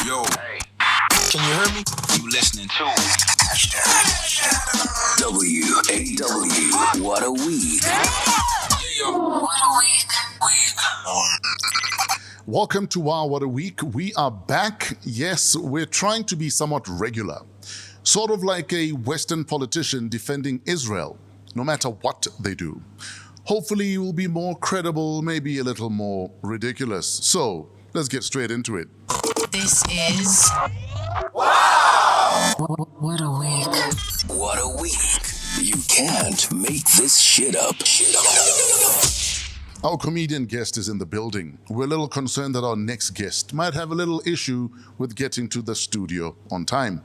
Yo, hey. Can you hear me? You listening to WAW. What a week. What a week. Welcome to WAW What a Week. We are back. Yes, we're trying to be somewhat regular. Sort of like a Western politician defending Israel, no matter what they do. Hopefully you will be more credible, maybe a little more ridiculous. So, let's get straight into it. This is Wow! What a week. What a week. You can't make this shit up. Our comedian guest is in the building. We're a little concerned that our next guest might have a little issue with getting to the studio on time,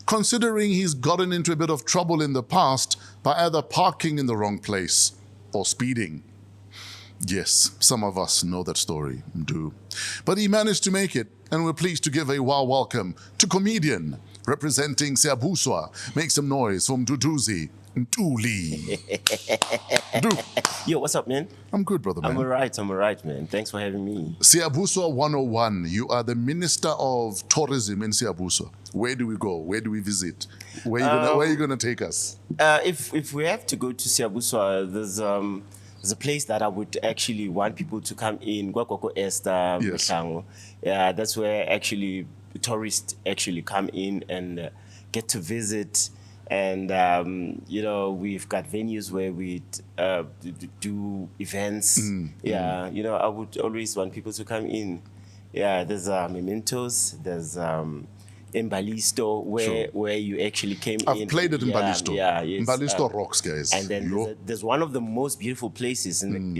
considering he's gotten into a bit of trouble in the past by either parking in the wrong place or speeding. Yes, some of us know that story, do. But he managed to make it, and we're pleased to give a wow welcome to comedian representing Siyabuswa. Make some noise from Mduduzi Ntuli. Yo, what's up, man? I'm good, brother, man. I'm all right, man. Thanks for having me. Siyabuswa 101, you are the Minister of Tourism in Siyabuswa. Where do we go? Where do we visit? Where are you gonna take us? If we have to go to Siyabuswa, there's a place that I would actually want people to come in. Gwakoko Esta, Yes. Mhlango. Yeah, that's where actually tourists actually come in and get to visit. And we've got venues where we do events. Yeah, I would always want people to come in. Yeah, there's Mementos, there's Mbalisto, where you actually came in. I've played it in Mbalisto. Yeah, yes. Mbalisto rocks, guys. And then there's one of the most beautiful places in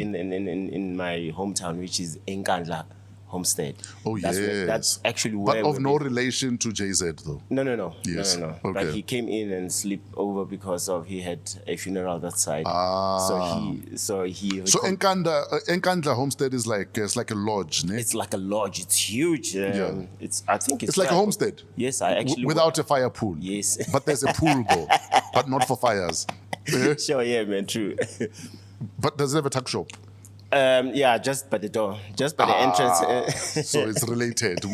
my hometown, which is Nkandla Homestead. Oh, yes. That's actually where. But of no relation to JZ, though. No. Yes. No. Okay. But he came in and slept over because he had a funeral that side. So Nkandla Homestead is like a lodge, ne? It's like a lodge. It's huge. I think it's like a homestead. Yes, I actually without a fire pool. Yes. But there's a pool though, but not for fires. Sure, yeah, man, true. But does it have a tuck shop? Just by the door, just by the entrance. So it's related.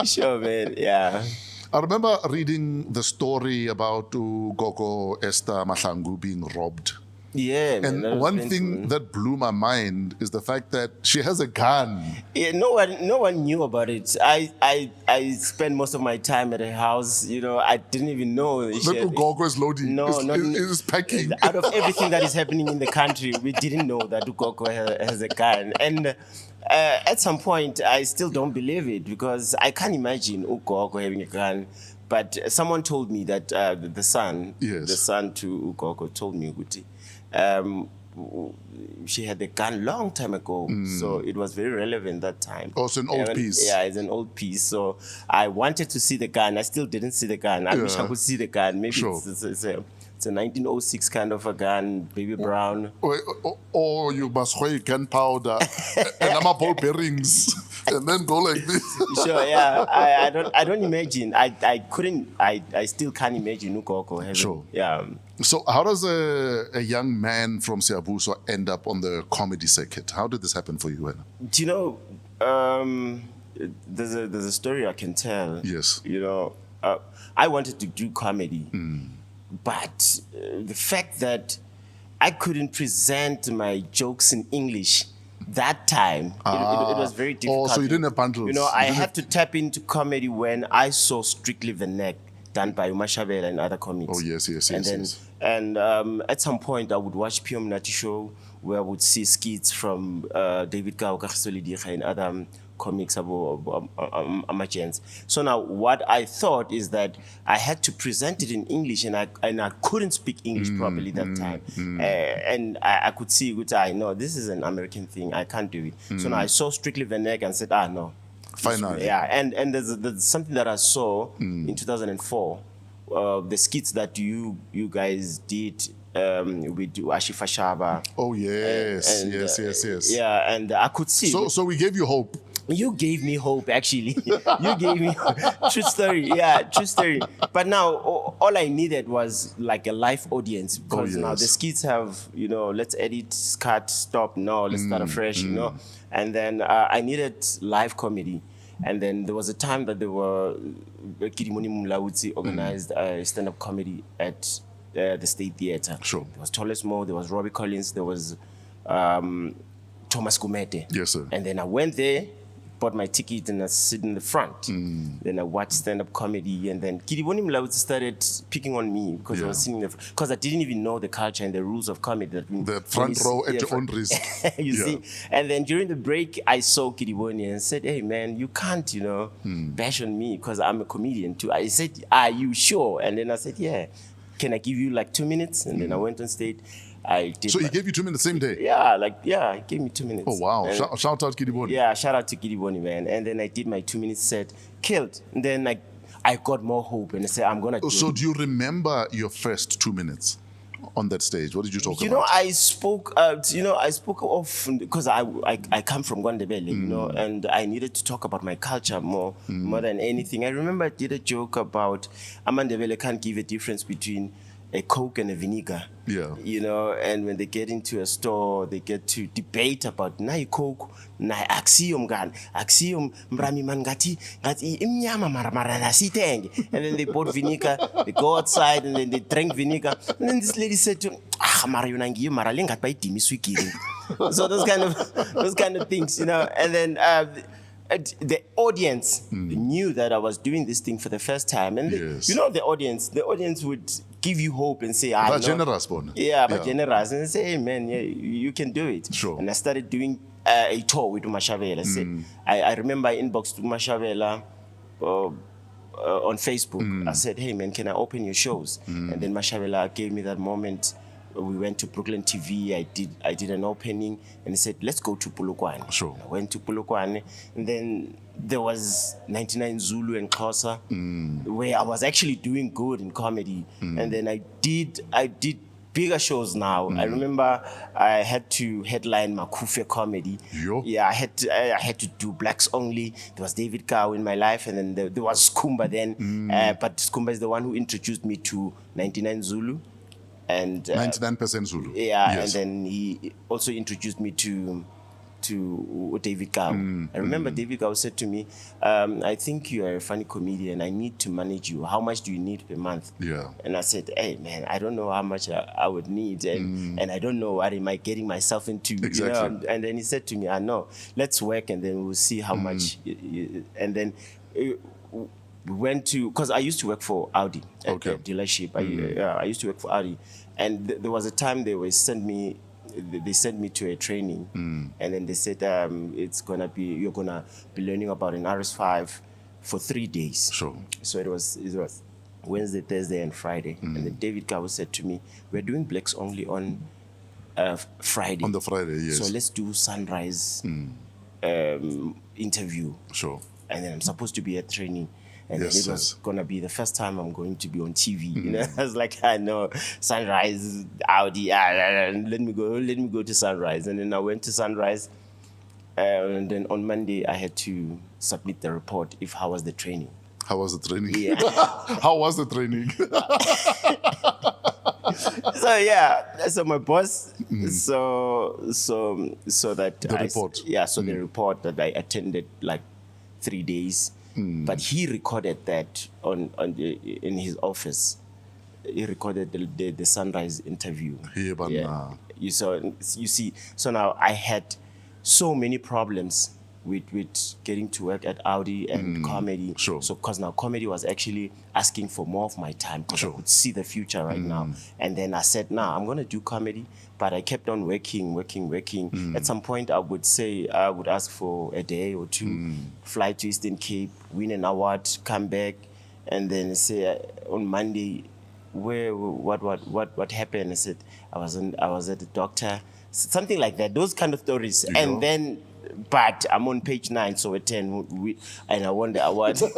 Sure, man. Yeah. I remember reading the story about Gogo Esther Mahlangu being robbed. Yeah, man, and one thing that blew my mind is the fact that she has a gun. Yeah, no one knew about it. I spent most of my time at her house. I didn't even know that Gogo is loading. No, is packing. Out of everything that is happening in the country, we didn't know that Gogo has a gun. And at some point, I still don't believe it because I can't imagine Gogo having a gun. But someone told me that the son to Gogo told me, Guti, she had a gun long time ago, so it was very relevant that time. Oh, it's an old piece. Yeah, it's an old piece. So I wanted to see the gun. I still didn't see the gun. I wish I could see the gun. Maybe it's a 1906 kind of a gun, baby brown. Or you must weigh gunpowder and ball bearings and then go like this. Sure, yeah. I don't imagine. I still can't imagine Ukoko having. Sure. Yeah. So how does a young man from Siyabuswa end up on the comedy circuit? How did this happen for you, Anna? Do you know, there's a story I can tell. Yes. I wanted to do comedy, but the fact that I couldn't present my jokes in English that time, it was very difficult. Oh, so you didn't have bundles. I had to tap into comedy when I saw Strictly the Neck done by Umashabela and other comics. Oh, yes. And at some point, I would watch Pio Mnati show where I would see skits from David Kaukasolidiha and other comics about Amagents. So now what I thought is that I had to present it in English and I couldn't speak English properly that time. And I could see, I know this is an American thing, I can't do it. So now I saw Strictly the Neck and said, no. Finally. Yeah, and there's something that I saw in 2004, the skits that you guys did with Ashifa Shaba. Oh, yes. Yes. Yeah, and I could see. So we gave you hope. You gave me hope, actually. You gave me true story. Yeah, true story. But now all I needed was like a live audience, because now the skits have, let's edit, cut, stop. No, let's start afresh. And then I needed live comedy. And then there was a time that there were Kirimoni Mulaudzi organized stand-up comedy at the State Theatre. Sure. There was Toles Mo, there was Robbie Collins, there was Thomas Kumete. Yes, sir. And then I went there, bought my ticket, and I sit in the front. Then I watched stand-up comedy, and then Kiriboni Mlaudzi started picking on me because I was sitting there, because I didn't even know the culture and the rules of comedy. The front row at your own risk. You see? And then during the break, I saw Kiriboni and said, hey, man, you can't, bash on me because I'm a comedian too. I said, are you sure? And then I said, yeah. Can I give you like 2 minutes? And then I went on stage. I did. So he gave you 2 minutes same day? Yeah, he gave me 2 minutes. Oh, wow. And shout out Kiriboni. Yeah, shout out to Kiriboni, man. And then I did my 2 minutes set, killed. And then I got more hope and I said, I'm going to do So it. do you remember your first 2 minutes on that stage? What did you talk about? I spoke of, because I come from Gwandebele, and I needed to talk about my culture more than anything. I remember I did a joke about Amandebele can't give a difference between a Coke and a vinegar. Yeah. And when they get into a store, they get to debate about na Coke, na axiom gan, axiom mrami man gati imnyama maramara na siteng. And then they bought vinegar, they go outside and then they drank vinegar. And then this lady said to me, marayunangi maralenga by dimi swikiri. So those kind of things, And then the audience knew that I was doing this thing for the first time, and the audience would give you hope and say, but generous, Bon. Yeah, but generous, and say, hey man, yeah, you can do it. Sure. And I started doing a tour with Umashavela. I remember I inboxed Umashavela on Facebook. I said, hey man, can I open your shows? And then Mashavela gave me that moment. We went to Brooklyn TV. I did an opening, and he said, let's go to Polokwane. Sure. I went to Polokwane, and then there was 99 Zulu and Xhosa, where I was actually doing good in comedy. And then I did bigger shows now. I remember I had to headline Makufe comedy. Yo. Yeah, I had to do blacks only. There was David Cow in my life, and then there was Skumba then. But Skumba is the one who introduced me to 99 Zulu. And 99% Zulu. Yeah, Yes. and then he also introduced me to David Cow. I remember David Cow said to me, I think you are a funny comedian. I need to manage you. How much do you need per month? Yeah. And I said, hey, man, I don't know how much I would need. And I don't know what am I getting myself into. Exactly. And then he said to me, I know, let's work and then we'll see how much. And then we went to, because I used to work for Audi at a dealership. I used to work for Audi. And there was a time they sent me to a training, and then they said you're gonna be learning about an RS5 for 3 days. Sure. So it was Wednesday, Thursday, and Friday. And then David Gawo said to me, "We're doing blacks only on Friday. On the Friday, yes. So let's do sunrise interview." Sure. And then I'm supposed to be at training. And Yes, it was gonna be the first time I'm going to be on TV. I was like, I know, Sunrise, Audi, let me go to Sunrise. And then I went to Sunrise, and then on Monday I had to submit the report how was the training. How was the training? Yeah. How was the training? So my boss, so that The report. The report that I attended like 3 days. But he recorded that in his office. He recorded the Sunrise interview. You see. So now I had so many problems with getting to work at Audi and comedy. Sure. So because now comedy was actually asking for more of my time because I could see the future right now. And then I said, I'm going to do comedy. But I kept on working. At some point, I would ask for a day or two, fly to Eastern Cape, win an award, come back, and then say on Monday, what happened? I said I was at the doctor, something like that. Those kind of stories, and then. But I'm on page 9, so at 10, and I won the award. And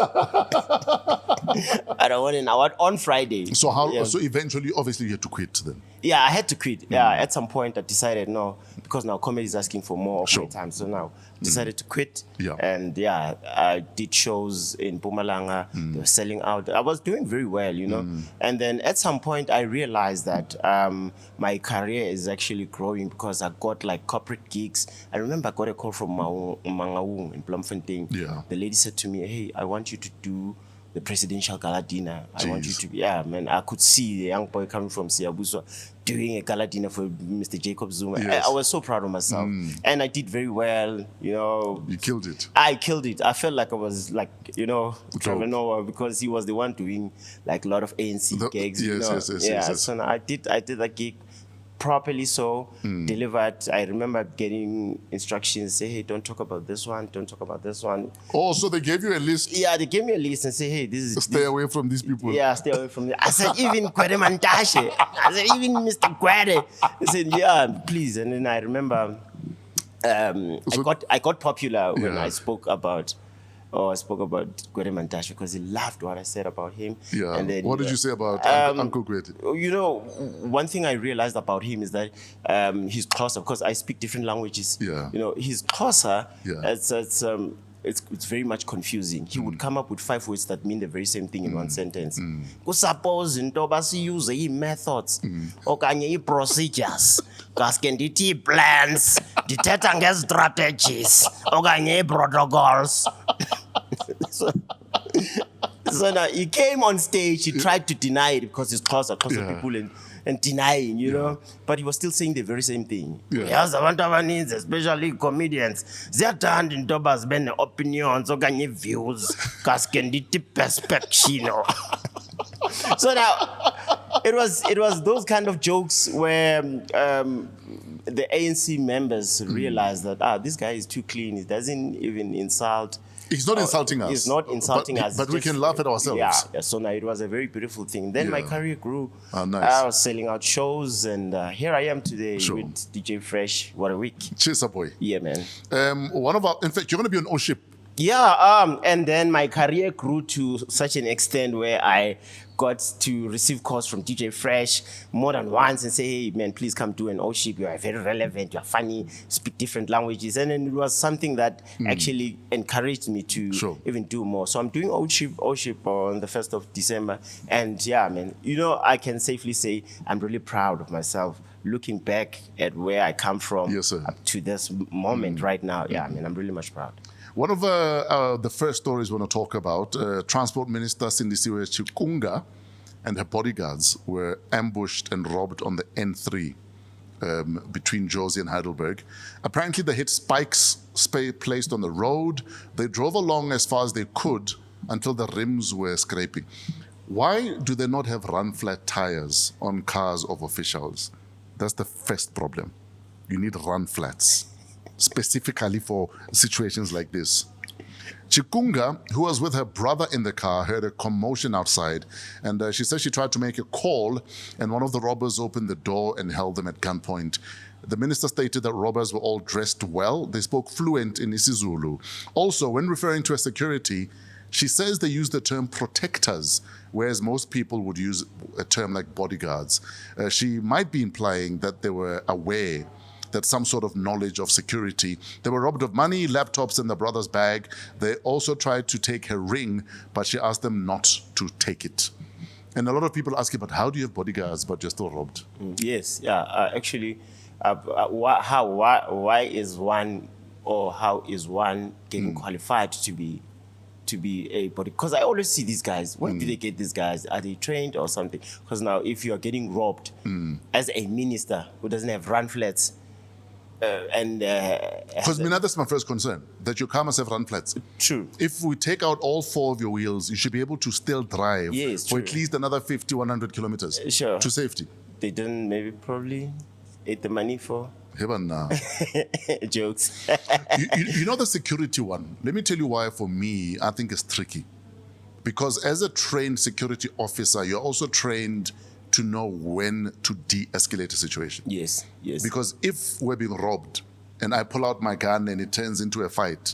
I won an award on Friday. So So eventually, obviously, you had to quit then. Yeah, I had to quit. Yeah, at some point I decided no, because now comedy is asking for more of my time. So now decided to quit. Yeah. And yeah, I did shows in Mpumalanga. They were selling out. I was doing very well, you know. And then at some point I realized that my career is actually growing because I got like corporate gigs. I remember I got a call from Mangaung in Bloemfontein. Yeah. The lady said to me, "Hey, I want you to do the presidential gala dinner. I want you Jeez. to," yeah, man, I could see the young boy coming from Siabuswa doing a gala dinner for Mr. Jacob Zuma. Yes. I was so proud of myself. And I did very well, you know. You killed it. I killed it. I felt like I was like, you know, Trevor Noah, because he was the one doing like a lot of ANC gigs. you yes, know. yes. So now I did that gig properly, so delivered. I remember getting instructions, say, hey, don't talk about this one, don't talk about this one. Oh, so they gave you a list. Yeah, they gave me a list and say, hey, this is Stay away from these people. Yeah, stay away from me. I said, even Gwede Mantashe. I said, even Mr. Gwede. I said, yeah, please. And then I remember I got popular when I spoke about Gwede Mantashe because he loved what I said about him. Yeah. And then, What did you say about Uncle Gwede? You know, one thing I realized about him is that he's Xhosa, because I speak different languages. Yeah. You know, he's Xhosa. Yeah. It's very much confusing. He would come up with 5 words that mean the very same thing in one sentence. Suppose into use methods okanye procedures. Kaske ndithi plans, dithetha ngestrategies okanye protocols. So now he came on stage, he tried to deny it because he's Xhosa people and denying, you know, but he was still saying the very same thing. Yes, abantu needs, especially comedians, ziyathanda into bazibe ne-opinions okanye views kaske ndithi perspective. So now it was those kind of jokes where the ANC members realized that this guy is too clean, he doesn't even insult. He's not insulting us. He's not insulting us. But we can laugh at ourselves. Yeah, so now it was a very beautiful thing. Then my career grew. Nice. I was selling out shows, and here I am today with DJ Fresh. What a week. Cheers, boy. Yeah, man. In fact, you're going to be on O-Ship. Yeah, and then my career grew to such an extent where I got to receive calls from DJ Fresh more than once and say, hey, man, please come do an O-Ship. You are very relevant. You are funny. Speak different languages. And then it was something that actually encouraged me to even do more. So I'm doing O-Ship on the 1st of December. And yeah, man, you know, I can safely say I'm really proud of myself looking back at where I come from up to this moment right now. Yeah, I mean, I'm really much proud. One of the first stories we want to talk about, Transport Minister Sindisiwe Chikunga and her bodyguards were ambushed and robbed on the N3 between Jozi and Heidelberg. Apparently they hit spikes placed on the road. They drove along as far as they could until the rims were scraping. Why do they not have run-flat tires on cars of officials? That's the first problem. You need run-flats, specifically for situations like this. Chikunga, who was with her brother in the car, heard a commotion outside, and she said she tried to make a call, and one of the robbers opened the door and held them at gunpoint. The minister stated that robbers were all dressed well. They spoke fluent in isiZulu. Also, when referring to a security, she says they use the term protectors, whereas most people would use a term like bodyguards. She might be implying that they were aware that some sort of knowledge of security. They were robbed of money, laptops in the brother's bag. They also tried to take her ring, but she asked them not to take it. And a lot of people ask you, but how do you have bodyguards, but you're still robbed? Yes, yeah, actually, why is one, or how is one getting qualified to be a body? Because I always see these guys. Where do they get these guys? Are they trained or something? Because now, if you are getting robbed as a minister who doesn't have run flats, because that's my first concern, that your car must have run flats. True. If we take out all 4 of your wheels, you should be able to still drive for at least another 50, 100 kilometers to safety. They didn't probably ate the money for jokes. you know the security one. Let me tell you why for me, I think it's tricky. Because as a trained security officer, you're also trained to know when to de-escalate a situation. Yes. Because if we're being robbed and I pull out my gun and it turns into a fight,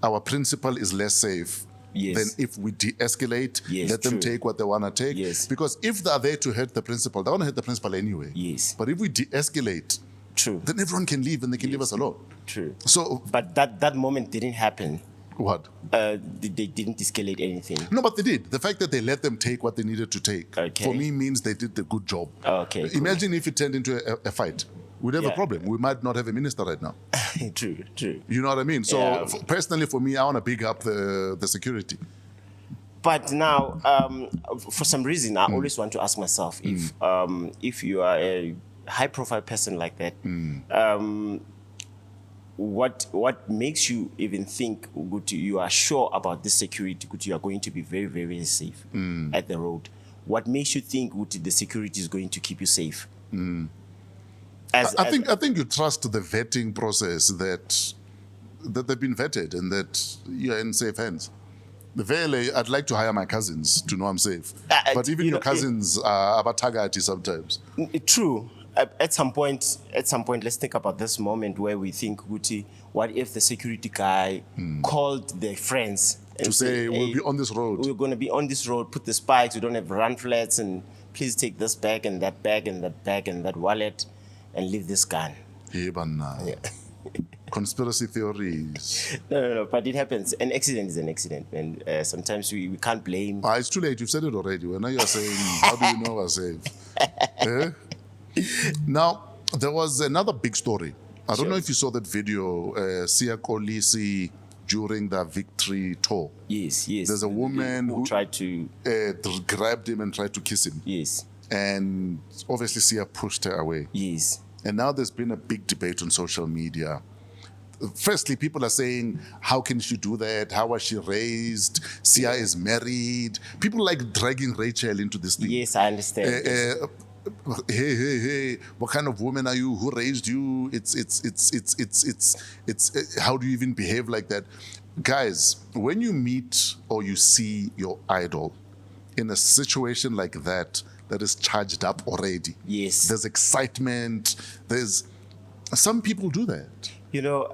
our principal is less safe Yes. than if we de-escalate, Yes, let them true. take what they want to take. Yes. Because if they're there to hurt the principal, they want to hurt the principal anyway. Yes. But if we de-escalate, True. then everyone can leave and they can leave us alone. True. So But that moment didn't happen. what? They didn't escalate anything. No, but they did. The fact that they let them take what they needed to take, Okay. for me, means they did the good job. Okay, cool. Imagine if it turned into a fight. We'd have a Yeah. problem. We might not have a minister right now. True. You know what I mean? So Yeah. personally, for me, I want to big up the security. But now, for some reason, I always want to ask myself if you are a high-profile person like that, what makes you even think you are sure about this security? You are going to be very, very safe at the road. What makes you think the security is going to keep you safe? I think you trust the vetting process that they've been vetted and that you're in safe hands. Vele, I'd like to hire my cousins to know I'm safe. But even your cousins are about tagati sometimes. True. At some point, let's think about this moment where we think, Guti, what if the security guy called their friends and To say, said, we'll "Hey, be on this road. We're going to be on this road. Put the spikes. We don't have run flats, and please take this bag and that bag and that bag and that wallet, and leave this gun." Hey, banna. Conspiracy theories. No. But it happens. An accident is an accident, and sometimes we can't blame. It's too late. You've said it already. Well, now you're saying, how do you know we're safe? Eh? Now, there was another big story. I don't know if you saw that video, Siya Kolisi during the victory tour. Yes. There's a woman who tried to. grabbed him and tried to kiss him. Yes. And obviously Siya pushed her away. Yes. And now there's been a big debate on social media. Firstly, people are saying, how can she do that? How was she raised? Siya is married. People like dragging Rachel into this thing. Yes, I understand. Hey, what kind of woman are you? Who raised you? It's how do you even behave like that? Guys, when you meet or you see your idol in a situation like that is charged up already. Yes. There's excitement. Some people do that. You know,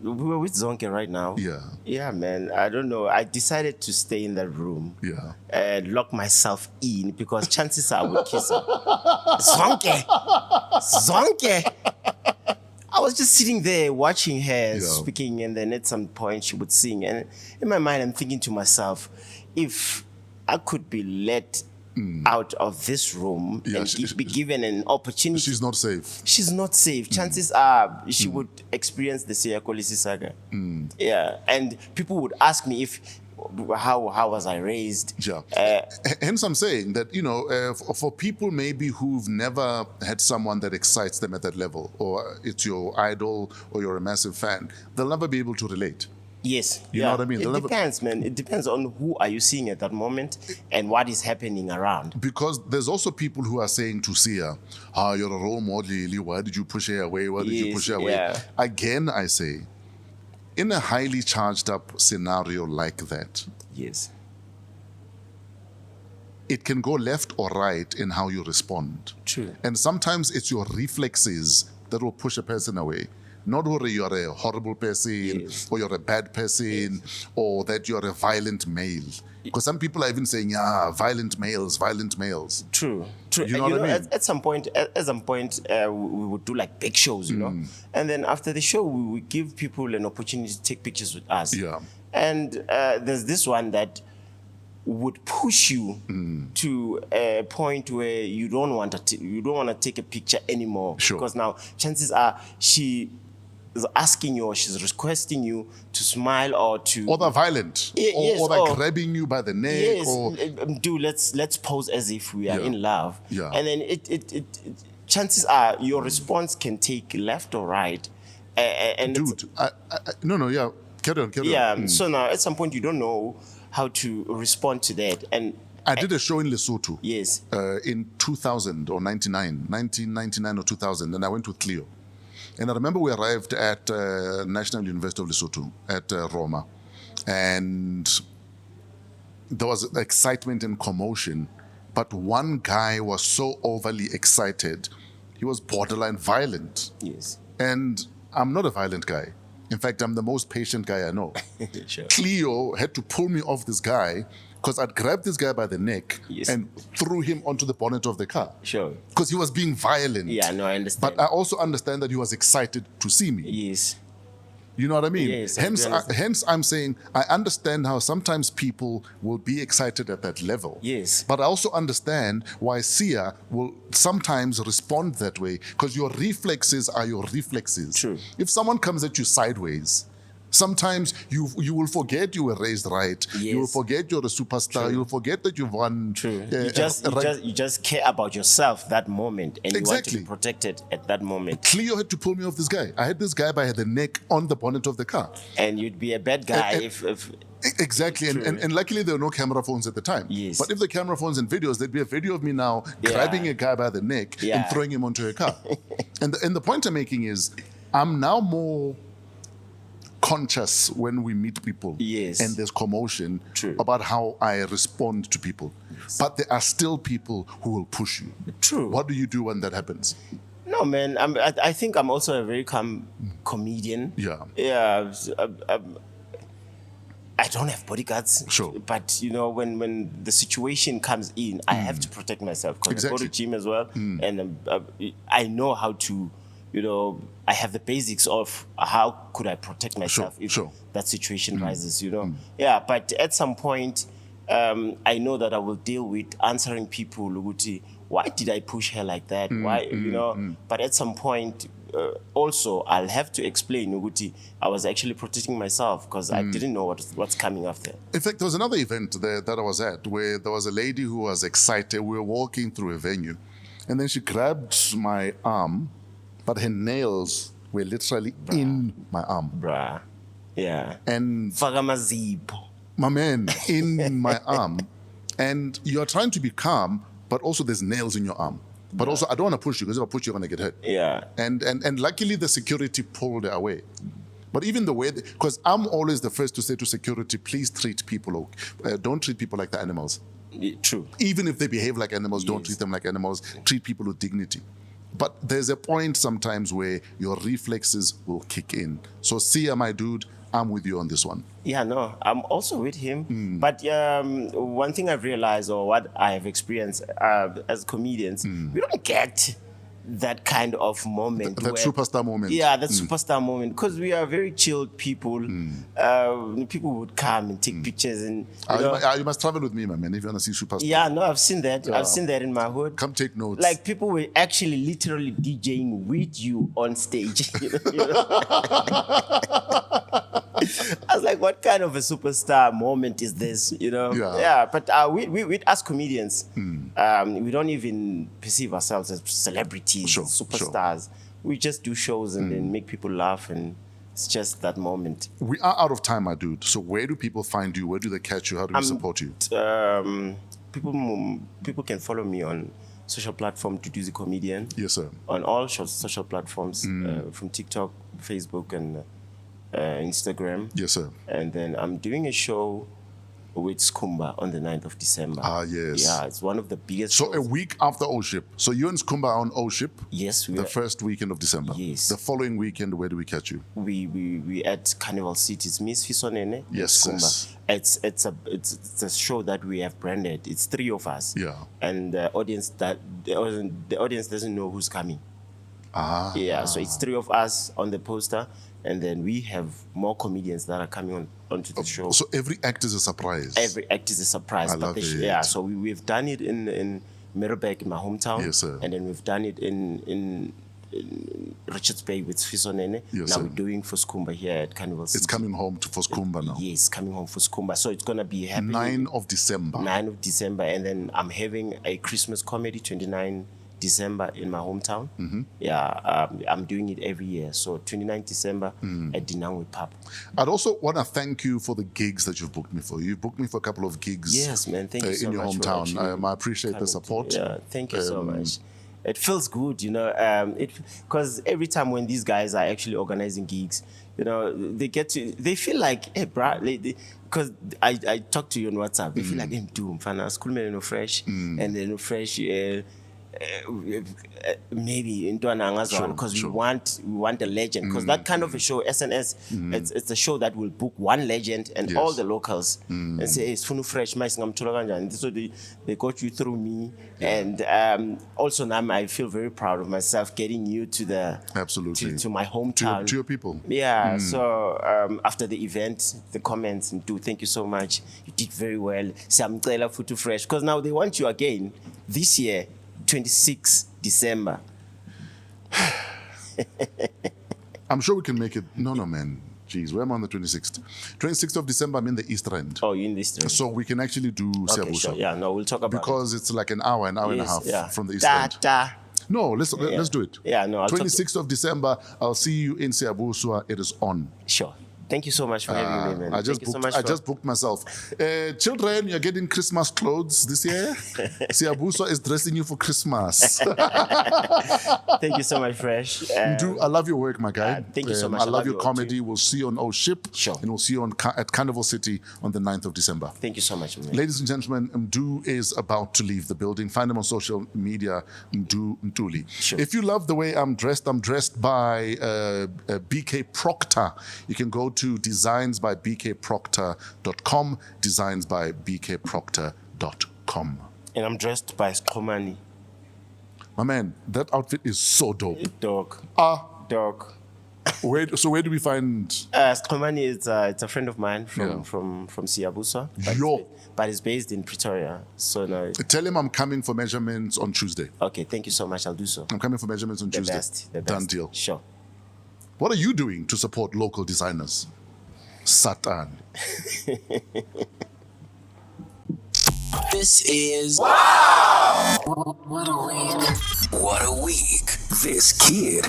we were with Zonke right now. Yeah. Yeah, man. I don't know. I decided to stay in that room. Yeah. And lock myself in because chances are I would kiss her. Zonke! I was just sitting there watching her speaking, and then at some point she would sing. And in my mind, I'm thinking to myself, if I could be let out of this room and be given an opportunity. She's not safe. She's not safe. Chances are she would experience the Siya Kolisi saga. Yeah, and people would ask me how was I raised? Yeah. Hence, I'm saying that, for people maybe who've never had someone that excites them at that level, or it's your idol, or you're a massive fan, they'll never be able to relate. Yes. You know what I mean? It depends, man. It depends on who are you seeing at that moment and what is happening around. Because there's also people who are saying to Siya, you're a role model, Lily. Why did you push her away? Why did you push her away? Yeah. Again, I say, in a highly charged up scenario like that, Yes. it can go left or right in how you respond. True. And sometimes it's your reflexes that will push a person away. Not whether you're a horrible person, or you're a bad person, or that you're a violent male. Because some people are even saying, violent males. True. You know what I mean? At some point, we would do like big shows, you know, and then after the show, we would give people an opportunity to take pictures with us. Yeah. And there's this one that would push you to a point where you don't want to take a picture anymore. Sure. Because now chances are she is asking you or she's requesting you to smile or to. Or they're violent. Or they're grabbing you by the neck. Yes, Or let's pose as if we are in love. Yeah. And then it chances are your response can take left or right. And dude, carry on. yeah. So now at some point you don't know how to respond to that. And I did a show in Lesotho. Yes. In 2000 or 1999 or 2000, and I went with Cleo. And I remember we arrived at National University of Lesotho at Roma, and there was excitement and commotion, but one guy was so overly excited, he was borderline violent. Yes. And I'm not a violent guy. In fact, I'm the most patient guy I know. Sure. Cleo had to pull me off this guy because I'd grabbed this guy by the neck Yes. and threw him onto the bonnet of the car. Sure. Because he was being violent. Yeah, no, I understand. But I also understand that he was excited to see me. Yes. You know what I mean? Yes, I do understand. Hence, I'm saying I understand how sometimes people will be excited at that level. Yes. But I also understand why Sia will sometimes respond that way because your reflexes are your reflexes. True. If someone comes at you sideways, sometimes you will forget you were raised right. You will Yes. forget you're a superstar. True. You will forget that you've won. True. Right. You just care about yourself that moment, and you want to Exactly. be protected at that moment. Cleo had to pull me off this guy. I had this guy by the neck on the bonnet of the car. And you'd be a bad guy And- if Exactly, True. and luckily there were no camera phones at the time. Yes. But if the camera phones and videos, there'd be a video of me now Yeah. grabbing a guy by the neck and Yeah. throwing him onto a car. and the point I'm making is, I'm now more conscious when we meet people Yes. and there's commotion True. about how I respond to people. But there are still people who will push you. True. What do you do when that happens? No, man. I think I'm also a very calm comedian. Yeah. Yeah. I don't have bodyguards. Sure. But, when the situation comes in, I have to protect myself because I go to Exactly. gym as well. And I know how to, I have the basics of how could I protect myself if sure. that situation rises, Yeah, but at some point, I know that I will deal with answering people, Luguti, why did I push her like that? Why, But at some point, also, I'll have to explain, Nuguti, I was actually protecting myself because I didn't know what's coming after. In fact, there was another event there that I was at where there was a lady who was excited. We were walking through a venue, and then she grabbed my arm, but her nails were literally in my arm. Bruh. Yeah. And Fagamazipho. my man, in my arm. And you're trying to be calm, but also there's nails in your arm. But also, I don't want to push you because if I push you, you're going to get hurt. Yeah. And luckily, the security pulled her away. But even the way, because I'm always the first to say to security, please treat people, don't treat people like the animals. True. Even if they behave like animals, don't Yes. treat them like animals. Treat people with dignity. But there's a point sometimes where your reflexes will kick in. So, Sia, my dude, I'm with you on this one. Yeah, no, I'm also with him. But one thing I've realized, or what I have experienced as comedians, we don't get that kind of moment. That where- superstar moment. Yeah, that superstar moment. Because we are very chilled people. People would come and take pictures and. You must travel with me, my man, if you want to see superstar. Yeah, no, I've seen that. Yeah. I've seen that in my hood. Come take notes. Like people were actually literally DJing with you on stage. I was like, what kind of a superstar moment is this? Yeah. But we as comedians, we don't even perceive ourselves as celebrities, Sure, superstars. We just do shows and then make people laugh, and it's just that moment. We are out of time, my dude. So where do people find you? Where do they catch you? How do we support you? People can follow me on social platform Mduduzi Comedian. Yes, sir. On all social platforms, from TikTok, Facebook, and Instagram. Yes, sir. And then I'm doing a show with Skumba on the 9th of December. Ah, yes. Yeah, it's one of the biggest So a shows. week after O-Ship. So you and Skumba are on O-Ship Yes, the first weekend of December. Yes. The following weekend, where do we catch you? we at Carnival City. It's Miss Fisonene. Yes, Skumba. yes. It's a show that we have branded. It's 3 of us. Yeah. And the audience doesn't know who's coming. Ah. Yeah, so it's 3 of us on the poster, and then we have more comedians that are coming onto the show. So every act is a surprise. Every act is a surprise. I love it. Yeah, so we've done it in Merebeck, in my hometown. Yes, sir. And then we've done it in Richards Bay with Fisonene. Yes, now sir. we're doing for Skumba here at Carnival City. It's coming home for Skumba now. Yes, coming home for Skumba. So it's going to be happening 9 of December. 9 of December. And then I'm having a Christmas comedy, 29 December in my hometown. Yeah, I'm doing it every year. So 29 December at Dinangwe Pub. I'd also want to thank you for the gigs that you've booked me for. You've booked me for a couple of gigs. Yes, man. Thank you so in your much for hometown. actually I appreciate the coming support. Yeah, thank you so much. It feels good, because every time when these guys are actually organizing gigs, they feel like, hey, bro, because I talk to you on WhatsApp, they feel like, hey, do, mfana, school man, fresh, and then fresh, maybe into an Angazon, because we want a legend, because that kind of a show, SNS, it's a show that will book one legend and all the locals and say, it's Funu Fresh, and so they got you through me. And also now I feel very proud of myself getting you to the to my hometown, to your people. So after the event, the comments, thank you so much, you did very well, Samtela Futu Fresh, because now they want you again this year, 26 December. I'm sure we can make it. No, man. Jeez, where am I on the 26th? 26th of December, I'm in the East End. Oh, you're in the East End. So we can actually do Siyabusa. Sure. Yeah, no, we'll talk about because it's like an hour and a half from the East End. No, let's do it. Yeah, no, 26th of December, I'll see you in Siyabusa. It is on. Sure. Thank you so much for having me, man. I just booked myself. Children, you're getting Christmas clothes this year. Siyabusa is dressing you for Christmas. Thank you so much, Fresh. I love your work, my guy. Thank you so much. I love your comedy. We'll see you on O Ship. Sure. And we'll see you at Carnival City on the 9th of December. Thank you so much, man. Ladies and gentlemen, Mdu is about to leave the building. Find him on social media, Mdu Ntuli. Sure. If you love the way I'm dressed by BK Proctor. You can go to designsbybkproctor.com, designsbybkproctor.com. And I'm dressed by Skomani. My man, that outfit is so dope. Dog. Dog. Where do we find? Skomani is it's a friend of mine from Siyabusa, but he's based in Pretoria. So now, tell him I'm coming for measurements on Tuesday. Okay, thank you so much. I'll do so. I'm coming for measurements on Tuesday. The best. Done deal. Sure. What are you doing to support local designers? Satan. This is What a week. What a week. This kid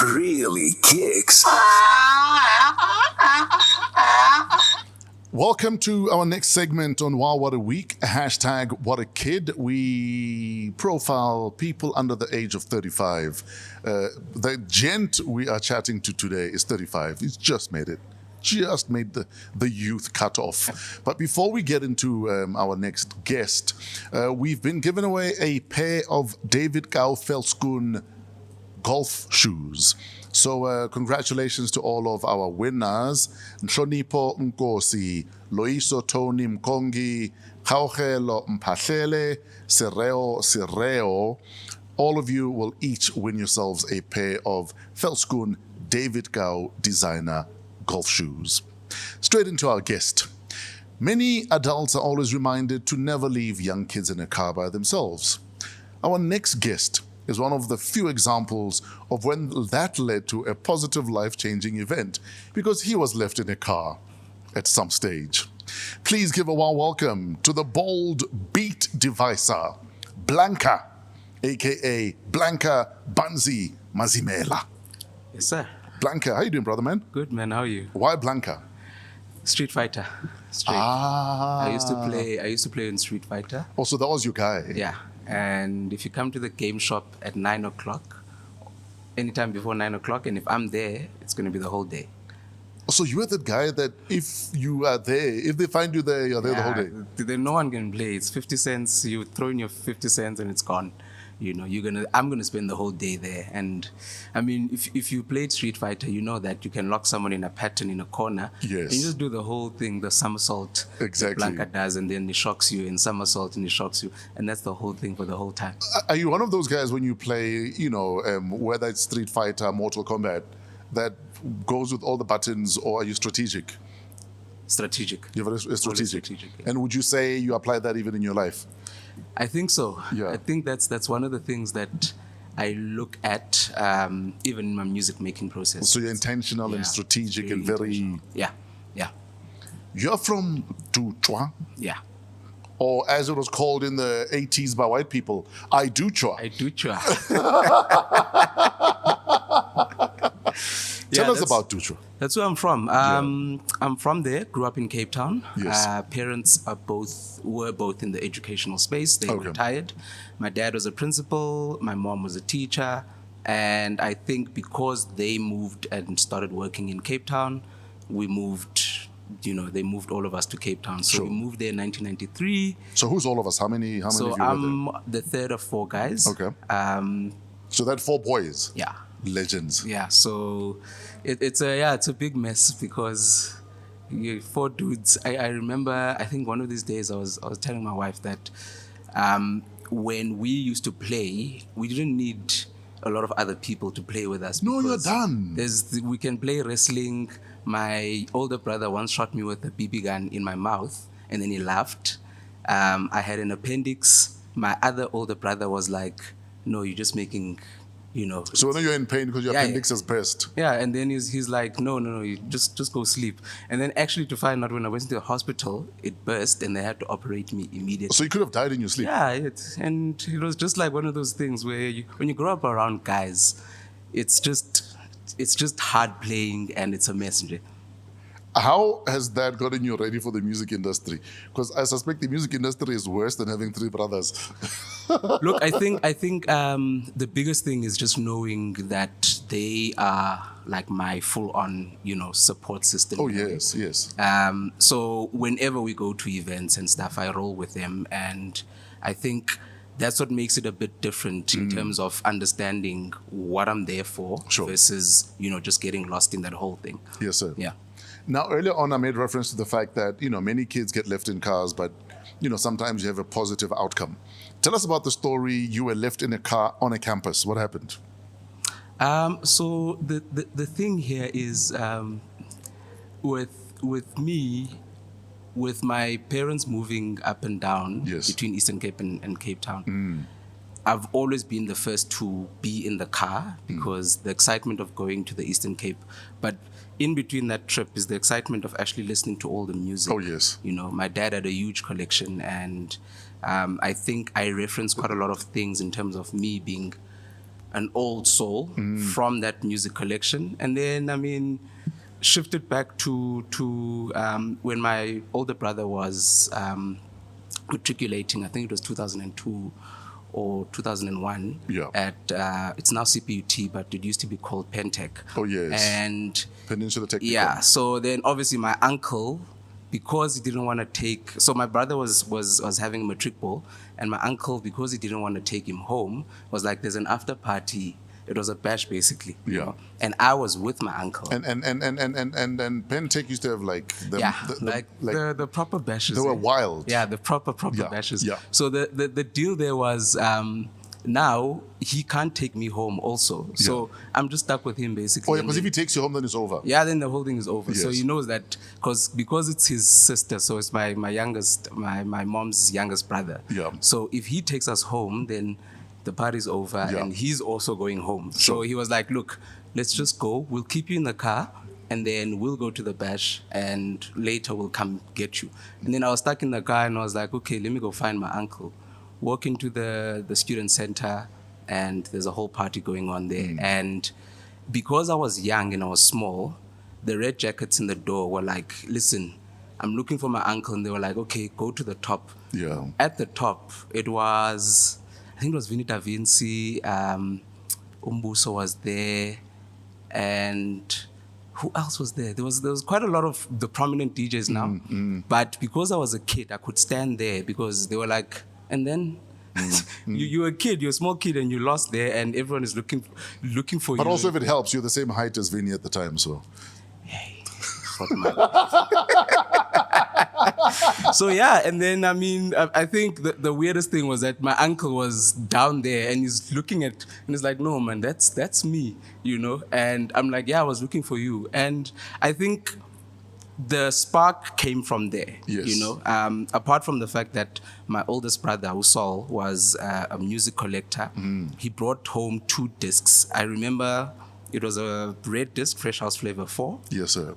really kicks. Welcome to our next segment on Wow What a Week, hashtag What a Kid. We profile people under the age of 35. The gent we are chatting to today is 35. He's just made it. Just made the youth cut off. But before we get into our next guest, we've been given away a pair of David Velskoen golf shoes. So congratulations to all of our winners. Nhlonipo Nkosi, Loiso Tony Mkongi, Kaugelo Mphahlele, Sireo. All of you will each win yourselves a pair of Velskoen David Gau designer golf shoes. Straight into our guest. Many adults are always reminded to never leave young kids in a car by themselves. Our next guest is one of the few examples of when that led to a positive life-changing event, because he was left in a car at some stage. Please give a warm welcome to the bold beat devicer, Blanka, aka Blanka Mazimela. Yes, sir. Blanka, how you doing, brother, man? Good, man. How are you? Why Blanka? Street Fighter. Straight. I used to play in Street Fighter. Also, that was your guy. Yeah. And if you come to the game shop at 9 o'clock, anytime before 9 o'clock, and if I'm there, it's going to be the whole day. So you're that guy that if you are there, if they find you there, you're there the whole day? Then no one can play. It's 50 cents. You throw in your 50 cents and it's gone. You know, I'm gonna spend the whole day there. And I mean, if you played Street Fighter, you know that you can lock someone in a pattern in a corner. Yes. And you just do the whole thing, the somersault. Exactly. That Blanka does, and then he shocks you, and somersault, and he shocks you, and that's the whole thing for the whole time. Are you one of those guys when you play, whether it's Street Fighter, Mortal Kombat, that goes with all the buttons, or are you strategic? Strategic. You're very strategic. Yeah. And would you say you apply that even in your life? I think so. Yeah. I think that's one of the things that I look at even in my music making process. So you're intentional and strategic and very... Yeah. You're from Duchwa? Yeah. Or as it was called in the 80s by white people, I do chwa. Tell us about Duchwa. That's where I'm from. I'm from there, grew up in Cape Town. Yes. Parents were both in the educational space. They retired. My dad was a principal, my mom was a teacher, and I think because they moved and started working in Cape Town, we moved they moved all of us to Cape Town. So Sure. we moved there in 1993. So who's all of us? How many of So you were I'm the third of four guys. Okay. So that 4 boys. Yeah. Legends. Yeah. So it's a big mess because 4 dudes. I remember, I think one of these days I was telling my wife that when we used to play, we didn't need a lot of other people to play with us. No, you're because done. We can play wrestling. My older brother once shot me with a BB gun in my mouth, and then he laughed. I had an appendix. My other older brother was like, "No, you're just making, So when you're in pain because your Yeah, appendix is burst. yeah." And then he's like, "No, you just go sleep." And then actually to find out, when I went to the hospital, it burst, and they had to operate me immediately. So you could have died in your sleep. Yeah, and it was just like one of those things where when you grow up around guys, it's just hard playing and it's a messenger. How has that gotten you ready for the music industry? Because I suspect the music industry is worse than having 3 brothers. Look, I think the biggest thing is just knowing that they are like my full-on, support system. Oh, yes. So whenever we go to events and stuff, I roll with them, and I think that's what makes it a bit different in terms of understanding what I'm there for Sure. versus, just getting lost in that whole thing. Yes, sir. Yeah. Now, earlier on, I made reference to the fact that, many kids get left in cars, but, sometimes you have a positive outcome. Tell us about the story. You were left in a car on a campus. What happened? So the thing here is with me, with my parents moving up and down Yes. between Eastern Cape and Cape Town, I've always been the first to be in the car because the excitement of going to the Eastern Cape, but in between that trip is the excitement of actually listening to all the music. Oh, yes. My dad had a huge collection, and I think I reference quite a lot of things in terms of me being an old soul from that music collection. And then, shifted back to when my older brother was matriculating. I think it was 2002 or 2001 Yeah. at it's now CPUT, but it used to be called Pentec. Oh, yes. And Peninsula Technical. yeah, so then obviously my uncle, because he didn't want to take, so my brother was having a matric ball, and my uncle, because he didn't want to take him home, was like, there's an after party. It was a bash, basically. Yeah. And I was with my uncle. And Pentec used to have the proper bashes. they were wild. Yeah, the proper Yeah, bashes. yeah. So the deal there was, now he can't take me home also. So I'm just stuck with him, basically. Oh, yeah, And because if then- he takes you home, then it's over. yeah, then the whole thing is over. So Yes. he knows that because it's his sister, so it's my youngest, my mom's youngest brother. Yeah. So if he takes us home, then the party's over, Yeah. and he's also going home. So Sure. he was like, "Look, let's just go. We'll keep you in the car, and then we'll go to the bash, and later we'll come get you." And then I was stuck in the car, and I was like, "Okay, let me go find my uncle." Walk into the student center, and there's a whole party going on there. And because I was young and I was small, the red jackets in the door were like, "Listen, I'm looking for my uncle." And they were like, "Okay, go to the top." Yeah. At the top, it was, I think it was Vinita Vinci, Umbuso was there, and who else was there? There was quite a lot of the prominent DJs now. But because I was a kid, I could stand there because they were like, and then you're a kid, you're a small kid, and you lost there, and everyone is looking for you. But also, if it helps, you're the same height as Vinny at the time, so. Fuck my life. So yeah, and then I think the weirdest thing was that my uncle was down there and he's looking at, and he's like, "No man, that's me," And I'm like, "Yeah, I was looking for you." And I think the spark came from there. Yes. Apart from the fact that my oldest brother Usol was a music collector, he brought home 2 discs. I remember it was a red disc, Fresh House Flavor 4. Yes, sir.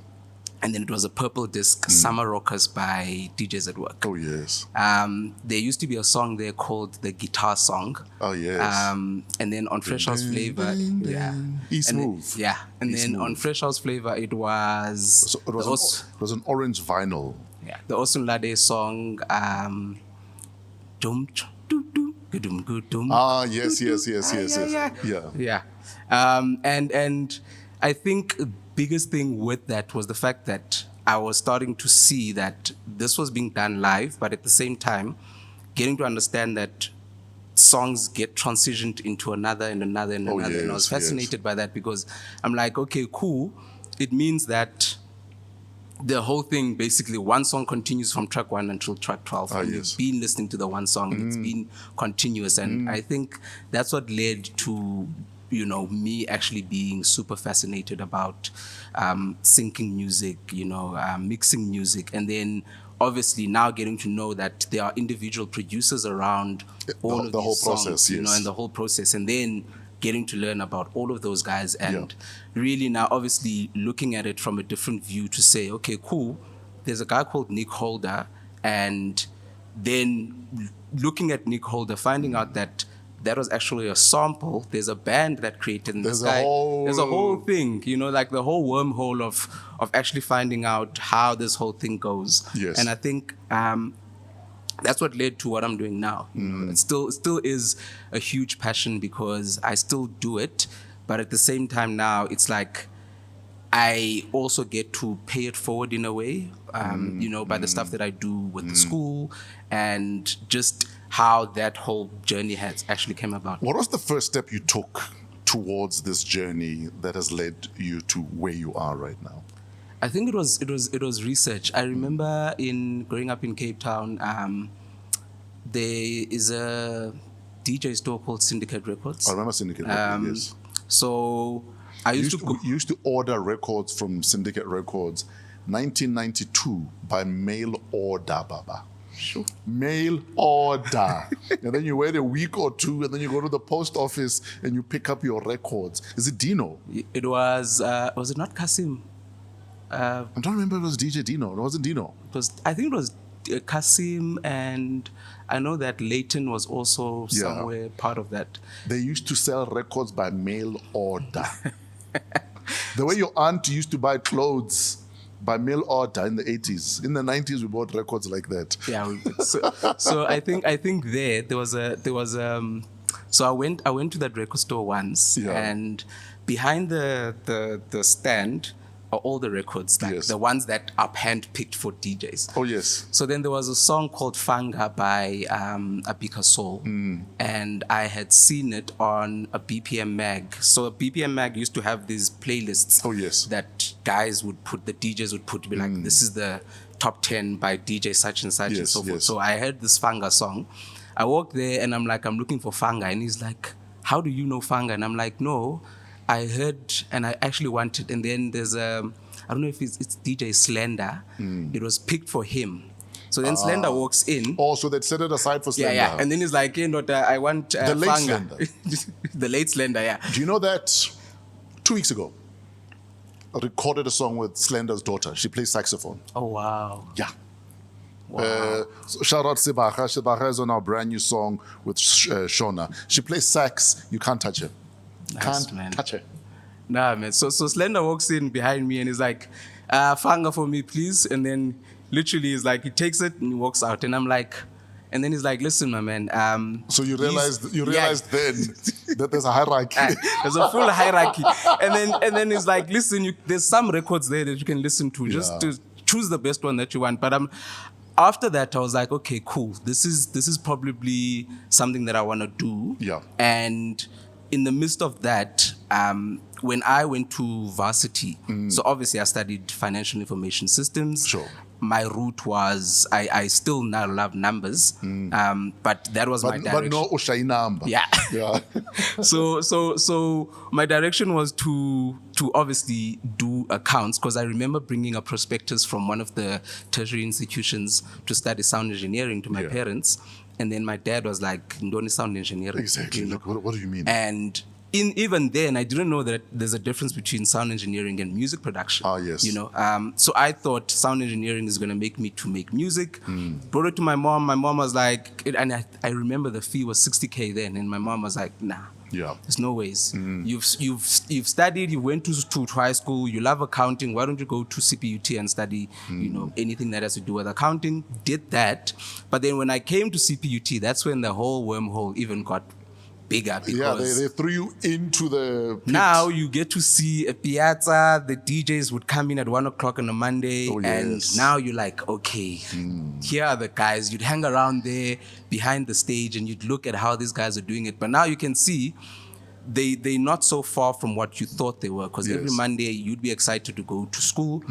And then it was a purple disc, Summer Rockers by DJs at Work. Oh, yes. There used to be a song there called the Guitar Song. Oh, yes. And then on Fresh House Flavor, yeah. E-Smooth. And then on Fresh House Flavor, it was So it was an orange vinyl. the Osunlade song, Dum Dum Dum Dum Dum. Ah, yes. Yeah. And I think the biggest thing with that was the fact that I was starting to see that this was being done live, but at the same time, getting to understand that songs get transitioned into another and another and another. And I was fascinated by that because I'm like, okay, cool. It means that the whole thing, basically, one song continues from track 1 until track 12. And you've been listening to the one song, and it's been continuous. And I think that's what led to, you know, me actually being super fascinated about syncing music, you know, mixing music. And then obviously now getting to know that there are individual producers around all of the these whole songs, process, you know, and the whole process. And then getting to learn about all of those guys and really now obviously looking at it from a different view to say, okay, cool, there's a guy called Nick Holder, and then looking at Nick Holder, finding out that that was actually a sample. There's a band that created this guy. There's a whole thing, you know, like the whole wormhole of actually finding out how this whole thing goes. Yes. And I think that's what led to what I'm doing now. You know, it still is a huge passion because I still do it, but at the same time now it's like I also get to pay it forward in a way, you know, by the stuff that I do with the school and just how that whole journey has actually came about. What was the first step you took towards this journey that has led you to where you are right now? I think it was research. I remember in growing up in Cape Town, there is a DJ store called Syndicate Records. I remember Syndicate Records, yes. So I used to you used to order records from Syndicate Records, 1992, by mail order, Baba. Sure. Mail order. And then you wait a week or two, and then you go to the post office and you pick up your records. Is it Dino? It was it not Kasim? I don't remember if it was DJ Dino. It wasn't Dino. I think it was Kasim, and I know that Leighton was also somewhere part of that. They used to sell records by mail order. The way your aunt used to buy clothes by mail order in the 80s. In the 90s, we bought records like that. Yeah. So I think there was so I went to that record store once, and behind the stand are all the records, like the ones that are hand-picked for DJs. Oh, yes. So then there was a song called Fanga by Abika Soul, and I had seen it on a BPM mag. So a BPM mag used to have these playlists that guys would put, the DJs would put, to be like, this is the top 10 by DJ such and such and so forth. So I heard this Fanga song. I walked there and I'm like, I'm looking for Fanga. And he's like, how do you know Fanga? And I'm like, no, I heard and I actually want it. And then there's I don't know if it's DJ Slender. It was picked for him. So then Slender walks in. Oh, so they'd set it aside for Slender. Yeah. And then he's like, hey, I want the late Fanga. Slender. The late Slender, yeah. Do you know that 2 weeks ago, I recorded a song with Slender's daughter. She plays saxophone. Oh, wow. Yeah. Wow. So shout out Sibaha. Sibaha is on our brand new song with Shona. She plays sax. You can't touch her. Nice, Can't touch her. Nah, man. So Slender walks in behind me and he's like, Fanga for me, please. And then literally he's like, he takes it and he walks out. And I'm like, and then he's like, listen, my man. So you realized then that there's a hierarchy. There's a full hierarchy. And then he's like, listen, there's some records there that you can listen to. Just to choose the best one that you want. But after that, I was like, okay, cool. This is probably something that I want to do. Yeah. And in the midst of that, when I went to varsity, so obviously I studied financial information systems. Sure. My route was, I still now love numbers, but that was my direction. But no Ushai number. Yeah. Yeah. So my direction was to obviously do accounts, because I remember bringing a prospectus from one of the tertiary institutions to study sound engineering to my parents. And then my dad was like, Ndoni sound engineering. Exactly. Like, what do you mean? And even then, I didn't know that there's a difference between sound engineering and music production. Ah, yes. You know, so I thought sound engineering is going to make me to make music. Brought it to my mom. My mom was like, and I remember the fee was 60K then, and my mom was like, nah. Yeah. There's no ways. You've studied, you went to high school, you love accounting, why don't you go to CPUT and study, you know, anything that has to do with accounting? Did that. But then when I came to CPUT, that's when the whole wormhole even got bigger because Yeah, they threw you into the pit. now you get to see a piazza. The DJs would come in at 1:00 on a Monday, Oh, and yes. now you're like, okay, here are the guys. You'd hang around there behind the stage, and you'd look at how these guys are doing it. But now you can see they're not so far from what you thought they were, because every Yes. Monday you'd be excited to go to school.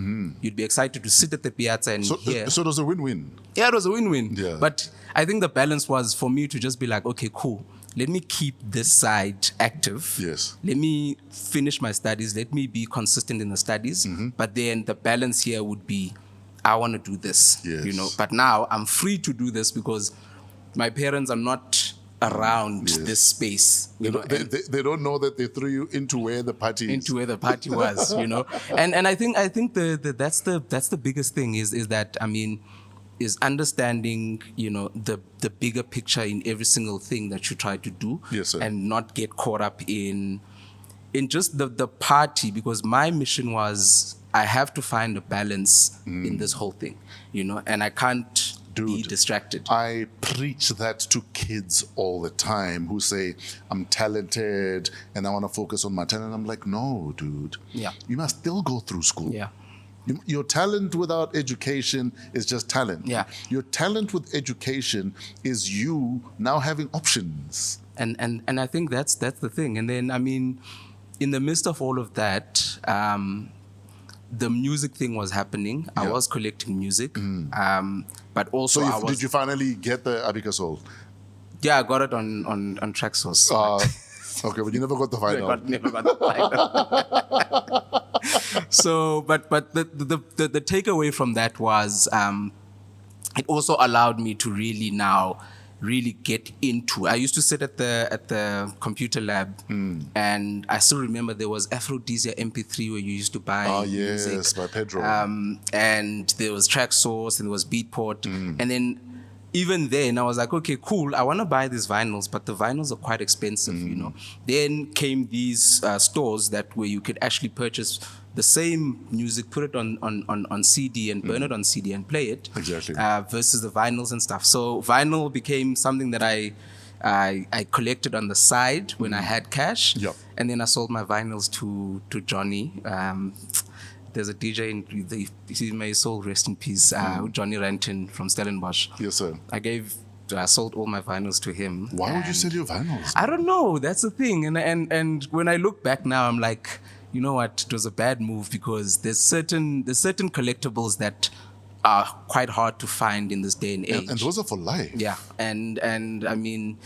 You'd be excited to sit at the piazza and hear. So it was a win-win. Yeah, it was a win-win. Yeah. But I think the balance was for me to just be like, okay, cool. Let me keep this side active. Yes. Let me finish my studies. Let me be consistent in the studies. But then the balance here would be, I want to do this. Yes. You know. But now I'm free to do this because my parents are not around Yes. this space. They You know, don't, they don't know that they threw you into where the party is. into where the party was, you know. And I think that's the biggest thing is that, I mean, is understanding, you know, the bigger picture in every single thing that you try to do. Yes, sir. And not get caught up in just the party, because my mission was I have to find a balance in this whole thing, you know, and I can't be Dude, distracted. I preach that to kids all the time who say, I'm talented and I want to focus on my talent. I'm like, no, dude. Yeah. You must still go through school. Yeah. Your talent without education is just talent. Yeah. Your talent with education is you now having options. And I think that's the thing. And then, I mean, in the midst of all of that, the music thing was happening. I Yeah. was collecting music, but also So I was. did you finally get the Abika Soul? Yeah, I got it on Traxsource. Okay, but you never got the final. Never got the final. So, but the takeaway from that was, it also allowed me to really get into. I used to sit at the computer lab, and I still remember there was Afro D-zii MP3 where you used to buy yes, music. by Pedro. And there was Traxsource and there was Beatport, and then even then I was like, okay, cool, I want to buy these vinyls, but the vinyls are quite expensive, you know. Then came these stores where you could actually purchase the same music, put it on CD and burn it on CD and play it. Exactly. Versus the vinyls and stuff. So vinyl became something that I collected on the side when I had cash. Yep. And then I sold my vinyls to Johnny. There's a DJ may his soul rest in peace, Johnny Ranton from Stellenbosch. Yes, sir. I sold all my vinyls to him. Why would you And sell your vinyls? I don't know. That's the thing. And when I look back now, I'm like, you know what? It was a bad move, because there's certain collectibles that are quite hard to find in this day and age. And those are for life. Yeah, and I mean,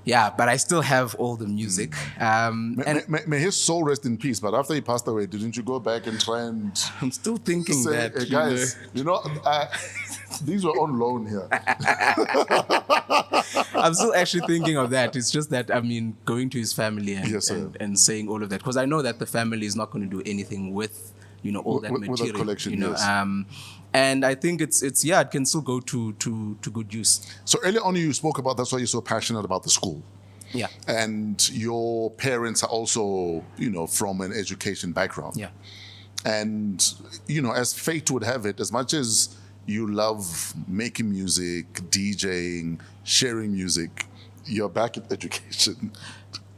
yeah, but I still have all the music. May his soul rest in peace. But after he passed away, didn't you go back and try and I'm still thinking say, that, hey, guys, these were on loan here. I'm still actually thinking of that. It's just that, I mean, going to his family Yes, sir. and saying all of that, because I know that the family is not going to do anything with, you know, all that With that material. collection, you know, yes. And I think it's it can still go to good use. So earlier on, you spoke about that's why you're so passionate about the school. Yeah. And your parents are also, you know, from an education background. Yeah. And, you know, as fate would have it, as much as you love making music, DJing, sharing music, you're back at education.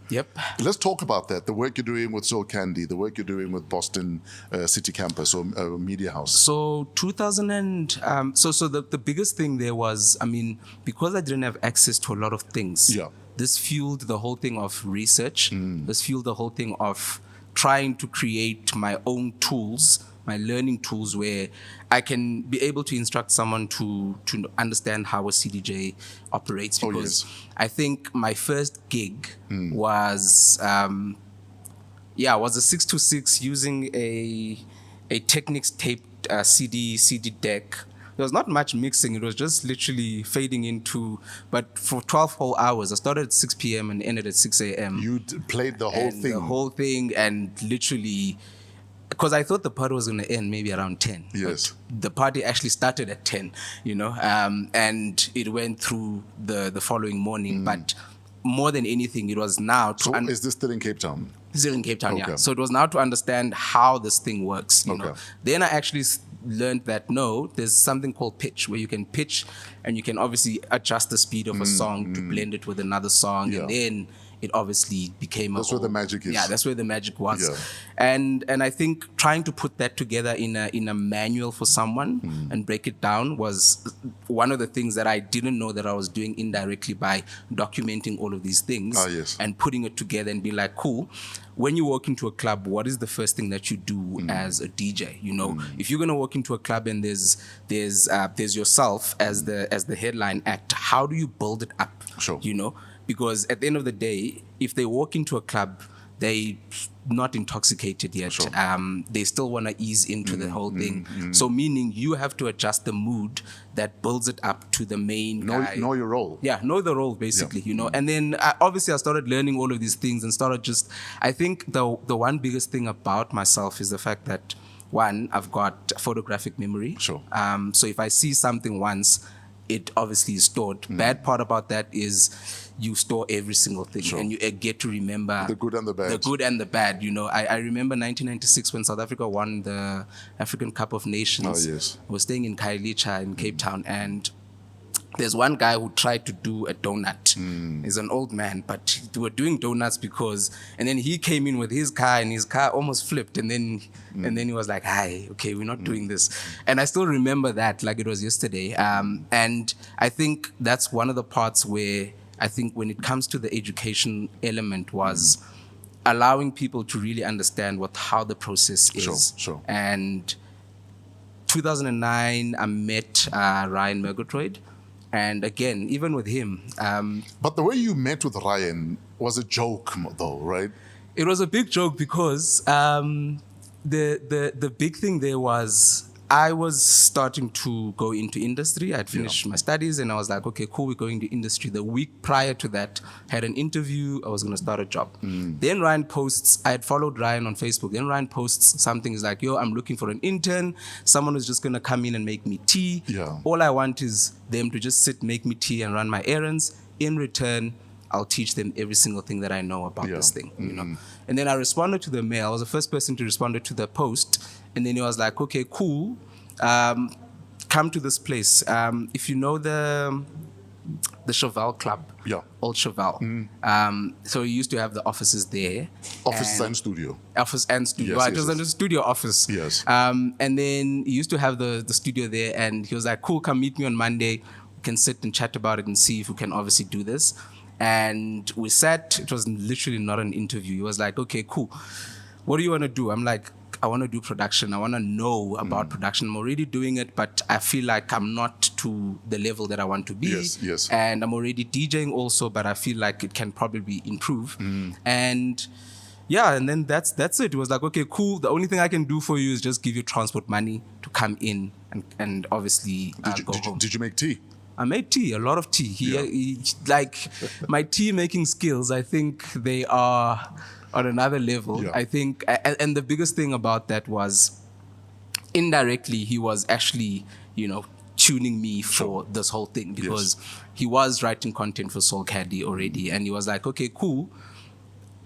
Yep. Let's talk about that. The work you're doing with Soul Candy, the work you're doing with Boston City Campus or Media House. So 2000 and so the biggest thing there was, I mean, because I didn't have access to a lot of things. Yeah. This fueled the whole thing of research. This fueled the whole thing of trying to create my own tools, my learning tools, where I can be able to instruct someone to understand how a CDJ operates. Because I think my first gig was was a 626 using a Technics taped CD deck. There was not much mixing. It was just literally fading into, but for 12 whole hours. I started at 6 p.m. and ended at 6 a.m. You played the whole thing. The whole thing, and literally, because I thought the party was going to end maybe around 10. Yes. But the party actually started at 10, you know, and it went through the following morning. But more than anything, it was now to... So is this still in Cape Town? Still in Cape Town, Okay. yeah. So it was now to understand how this thing works, you know. Okay. Then I actually learned that, no, there's something called pitch, where you can pitch and you can obviously adjust the speed of a song to blend it with another song. Yeah. And then it obviously became That's where the magic is. Yeah, that's where the magic was. Yeah. And I think trying to put that together in a manual for someone and break it down was one of the things that I didn't know that I was doing indirectly by documenting all of these things and putting it together and be like, cool, when you walk into a club, what is the first thing that you do as a DJ? You know, if you're gonna walk into a club and there's yourself as the headline act, how do you build it up? Sure. You know, because at the end of the day, if they walk into a club, they not intoxicated yet. Sure. They still want to ease into the whole thing. So meaning you have to adjust the mood that builds it up to the main guy. Know your role. Yeah, know the role basically, you know. And then obviously I started learning all of these things and started I think the one biggest thing about myself is the fact that, one, I've got photographic memory. Sure. So if I see something once, it obviously is stored. Bad part about that is you store every single thing and you get to remember the good and the bad. The good and the bad, you know. I remember 1996 when South Africa won the African Cup of Nations. Oh, yes. I was staying in Khayelitsha in Cape Town, and there's one guy who tried to do a donut. He's an old man, but they were doing donuts and then he came in with his car and his car almost flipped, and then he was like, "Hi, okay, we're not doing this." And I still remember that like it was yesterday. And I think that's one of the parts where I think when it comes to the education element was allowing people to really understand how the process is. Sure. And 2009, I met Ryan Murgatroyd. And again, even with him. But the way you met with Ryan was a joke, though, right? It was a big joke because the big thing there was I was starting to go into industry. I'd finished my studies and I was like, okay, cool, we're going to industry. The week prior to that, I had an interview. I was going to start a job. Then Ryan posts, I had followed Ryan on Facebook. Then Ryan posts something, is like, yo, I'm looking for an intern. Someone who's just going to come in and make me tea. Yeah. All I want is them to just sit, make me tea and run my errands. In return, I'll teach them every single thing that I know about this thing, you know. And then I responded to the mail. I was the first person to respond to the post. And then he was like, okay, cool. Come to this place. If you know the Cheval Club, Old Cheval. So he used to have the offices there. Office and studio. Office and studio. Yes, it was a studio office. Yes. And then he used to have the studio there, and he was like, cool, come meet me on Monday. We can sit and chat about it and see if we can obviously do this. And we sat. It was literally not an interview. He was like, okay, cool. What do you want to do? I'm like, I want to do production. I want to know about production. I'm already doing it, but I feel like I'm not to the level that I want to be. Yes. And I'm already DJing also, but I feel like it can probably improve. And yeah, and then that's it. It was like, okay, cool. The only thing I can do for you is just give you transport money to come in and obviously go home. Did you make tea? I made tea, a lot of tea. He like my tea making skills, I think they are on another level. I think, and the biggest thing about that was indirectly he was actually, you know, tuning me for this whole thing, because he was writing content for Soul Candy already, and he was like, okay, cool.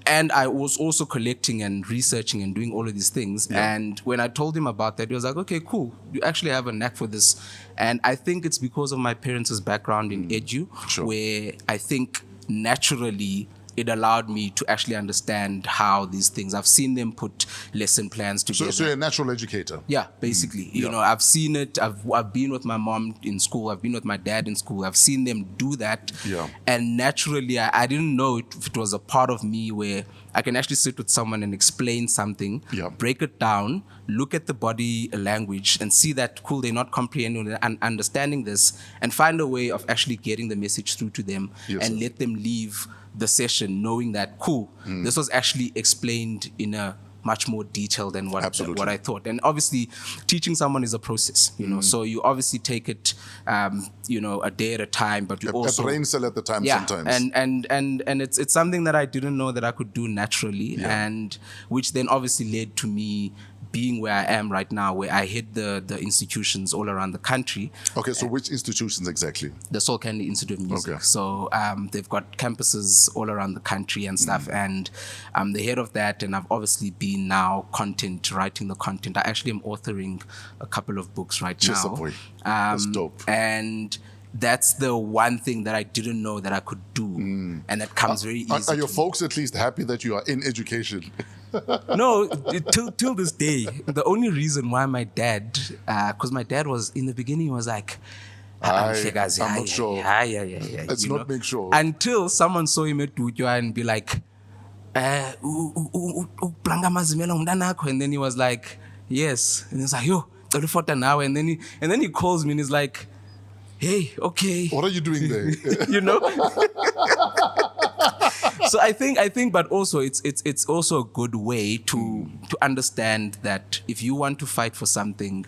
And I was also collecting and researching and doing all of these things. And when I told him about that, he was like, okay, cool. You actually have a knack for this. And I think it's because of my parents' background in edu, where I think naturally it allowed me to actually understand how these things, I've seen them put lesson plans together. So you're a natural educator? Yeah, basically. You know, I've seen it. I've been with my mom in school. I've been with my dad in school. I've seen them do that. And naturally, I didn't know if it was a part of me where I can actually sit with someone and explain something, break it down, look at the body language and see that, cool, they're not comprehending and understanding this, and find a way of actually getting the message through to them and let them leave the session knowing that, cool, this was actually explained in a much more detail than what I thought. And obviously, teaching someone is a process, you know. So you obviously take it, you know, a day at a time, but you also a brain cell at the time sometimes. And it's something that I didn't know that I could do naturally, and which then obviously led to me being where I am right now, where I hit the institutions all around the country. Okay, so which institutions exactly? The Soul Candy Institute of Music. Okay. So they've got campuses all around the country and stuff, and I'm the head of that, and I've obviously been now writing the content. I actually am authoring a couple of books right now. That's dope. And that's the one thing that I didn't know that I could do, and that comes very easy. Are your to me. folks at least happy that you are in education? No, till this day, the only reason why my dad, because my dad was in the beginning, he was like, I'm not sure. Let's not make sure. Until someone saw him at Dutya and be like, Blanka Mazimela umntanakho, and then he was like, yes, and he's like, yo, now, and then he calls me and he's like, hey, okay, what are you doing there? you know. So I think, but also it's also a good way to understand that if you want to fight for something,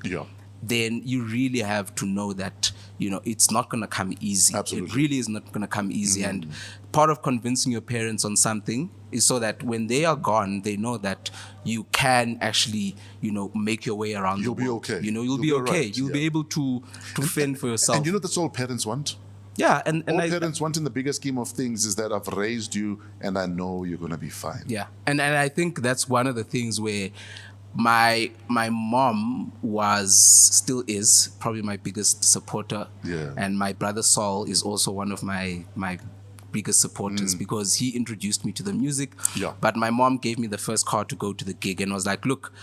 then you really have to know that, you know, it's not going to come easy. Absolutely. It really is not going to come easy. And part of convincing your parents on something is so that when they are gone, they know that you can actually, you know, make your way around. You'll be okay. You know, you'll be okay. Right. You'll be able to fend for yourself. And you know, that's all parents want. Yeah, and all parents want in the bigger scheme of things is that I've raised you and I know you're going to be fine. Yeah, and I think that's one of the things where my mom still is probably my biggest supporter. Yeah. And my brother Saul is also one of my biggest supporters because he introduced me to the music. Yeah. But my mom gave me the first car to go to the gig and was like, look,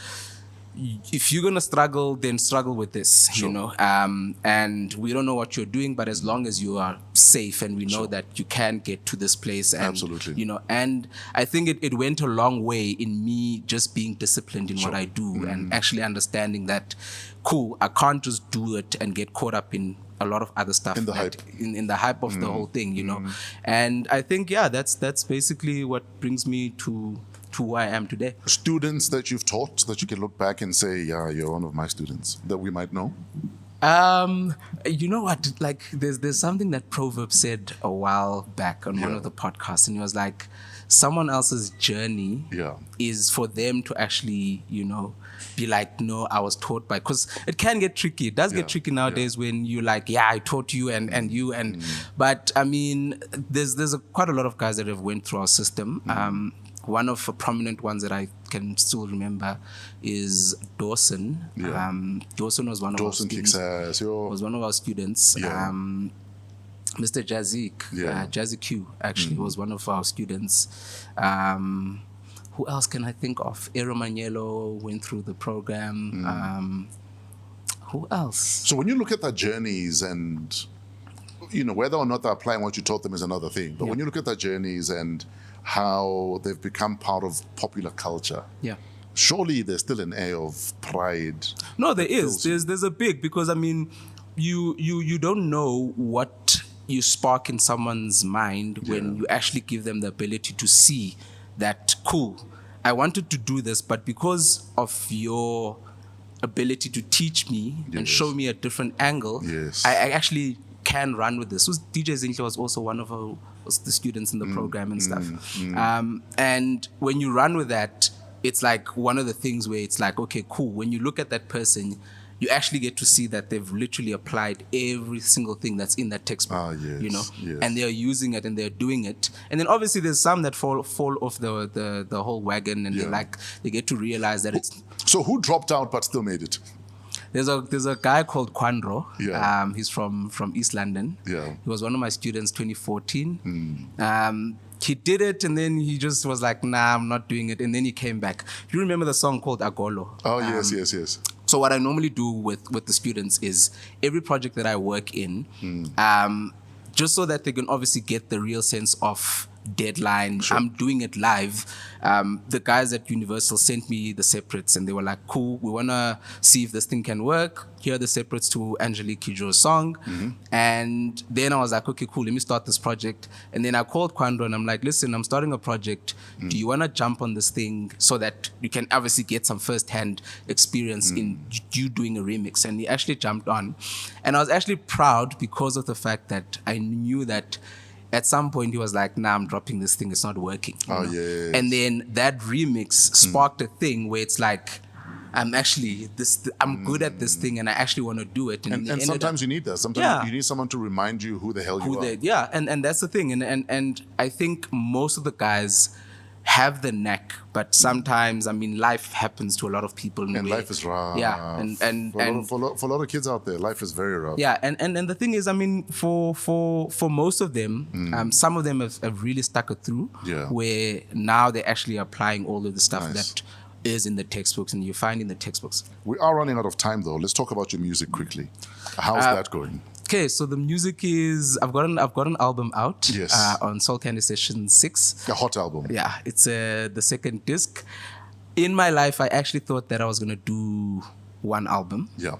if you're going to struggle, then struggle with this, Sure. you know. And we don't know what you're doing, but as long as you are safe and we know that you can get to this place. And, Absolutely. you know, and I think it went a long way in me just being disciplined in what I do and actually understanding that, cool, I can't just do it and get caught up in a lot of other stuff. In the hype. In the hype of the whole thing, you know. And I think, that's basically what brings me to who I am today. Students that you've taught that you can look back and say, yeah, you're one of my students that we might know? You know what? Like, there's something that Proverb said a while back on one of the podcasts, and he was like, someone else's journey is for them to actually, you know, be like, no, I was taught by, because it can get tricky. It does get tricky nowadays when you're like, I taught you and you and, but I mean, there's quite a lot of guys that have went through our system. One of the prominent ones that I can still remember is Dawson. Dawson was one of our students. Was one of our students. Mr. Jazzy, Jazzy Q actually was one of our students. Who else can I think of? Ero Maniello went through the program. Who else? So when you look at their journeys and, you know, whether or not they're applying what you taught them is another thing. But when you look at their journeys and how they've become part of popular culture. Surely there's still an air of pride. No, there is. There's a big, because I mean, you don't know what you spark in someone's mind when you actually give them the ability to see that, cool, I wanted to do this, but because of your ability to teach me and show me a different angle, I actually can run with this. So djfreshsa was also one of the students in the program and stuff. And when you run with that, it's like one of the things where it's like, okay, cool. When you look at that person, you actually get to see that they've literally applied every single thing that's in that textbook, you know, and they're using it and they're doing it. And then obviously there's some that fall off the whole wagon and they get to realize that it's. So who dropped out but still made it? There's a guy called Kwandro. He's from East London. He was one of my students 2014. He did it and then he just was like, nah, I'm not doing it. And then he came back. Do you remember the song called Agolo? Oh, yes. So what I normally do with the students is every project that I work in, just so that they can obviously get the real sense of deadline. I'm doing it live. The guys at Universal sent me the separates and they were like, cool, we want to see if this thing can work. Here are the separates to Angelique Kidjo's song. And then I was like, okay, cool, let me start this project. And then I called Kwandro and I'm like, listen, I'm starting a project. Do you want to jump on this thing so that you can obviously get some first-hand experience in you doing a remix? And he actually jumped on. And I was actually proud because of the fact that I knew that at some point he was like, nah, I'm dropping this thing, it's not working. And then that remix sparked a thing where it's like, I'm good at this thing and I actually want to do it. And sometimes you need that. Sometimes you need someone to remind you who the hell you are. And that's the thing. And I think most of the guys have the knack, but sometimes, I mean, life happens to a lot of people. And life is rough. Yeah, and for a lot of kids out there, life is very rough. yeah, and the thing is, I mean, for most of them, some of them have really stuck it through. Yeah. Where now they're actually applying all of the stuff Nice. that is in the textbooks and you find in the textbooks. We are running out of time, though. Let's talk about your music quickly. How's that going? Okay, so the music is I've got an album out. Yes. On Soul Candy Session 6. A hot album. Yeah, it's the second disc. In my life, I actually thought that I was gonna do one album. Yeah.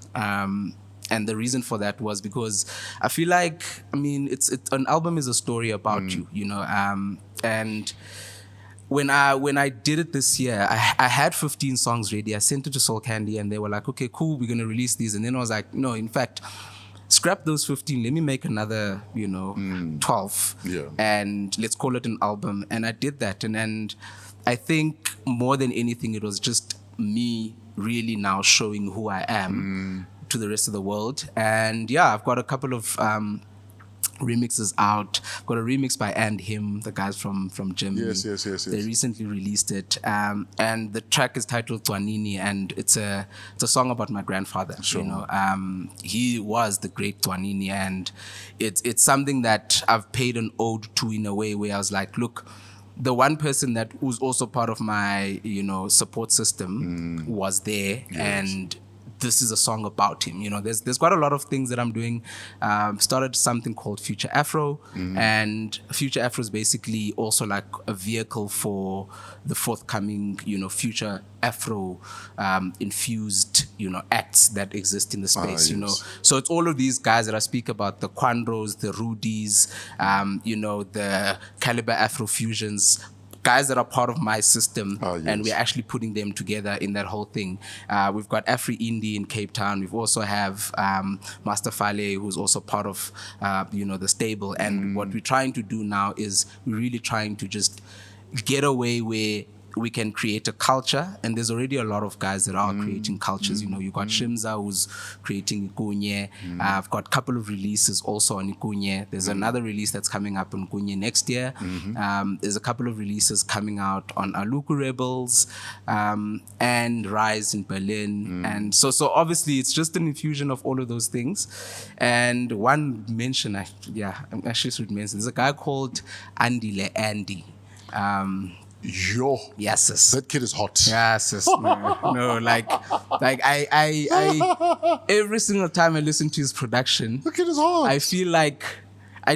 And the reason for that was because I feel like, I mean, it's an album is a story about you, you know. And when I did it this year, I had 15 songs ready. I sent it to Soul Candy, and they were like, "Okay, cool, we're gonna release these." And then I was like, "No, in fact, scrap those 15. Let me make another, 12, Yeah. and let's call it an album." And I did that, and I think more than anything, it was just me really now showing who I am to the rest of the world. And yeah, I've got a couple of remixes out. I've got a remix by And Him, the guys from Germany. Yes. They recently released it, and the track is titled Twanini, and it's a song about my grandfather. Sure. You know, he was the great Twanini, and it's something that I've paid an ode to in a way where I was like, look, the one person that was also part of my support system was there, and this is a song about him. You know, there's quite a lot of things that I'm doing. Started something called Future Afro, and Future Afro is basically also like a vehicle for the forthcoming, Future Afro infused, acts that exist in the space. Yes. So it's all of these guys that I speak about: the Quandros, the Rudis, the Caliber Afro Fusions. Guys that are part of my system, and we're actually putting them together in that whole thing. We've got Afri Indie in Cape Town. We've also have Master Fale, who's also part of the stable. And what we're trying to do now is we're really trying to just get away where we can create a culture, and there's already a lot of guys that are creating cultures. You got Shimza, who's creating Ikunye. I've got a couple of releases also on Ikunye. There's another release that's coming up on Ikunye next year. There's a couple of releases coming out on Aluku Rebels and Rise in Berlin. And so obviously it's just an infusion of all of those things. And one mention, I actually should mention, there's a guy called Andile Andy. Yo. Yes, sis. That kid is hot. Yes, sis. No, like I every single time I listen to his production, That kid is hot. I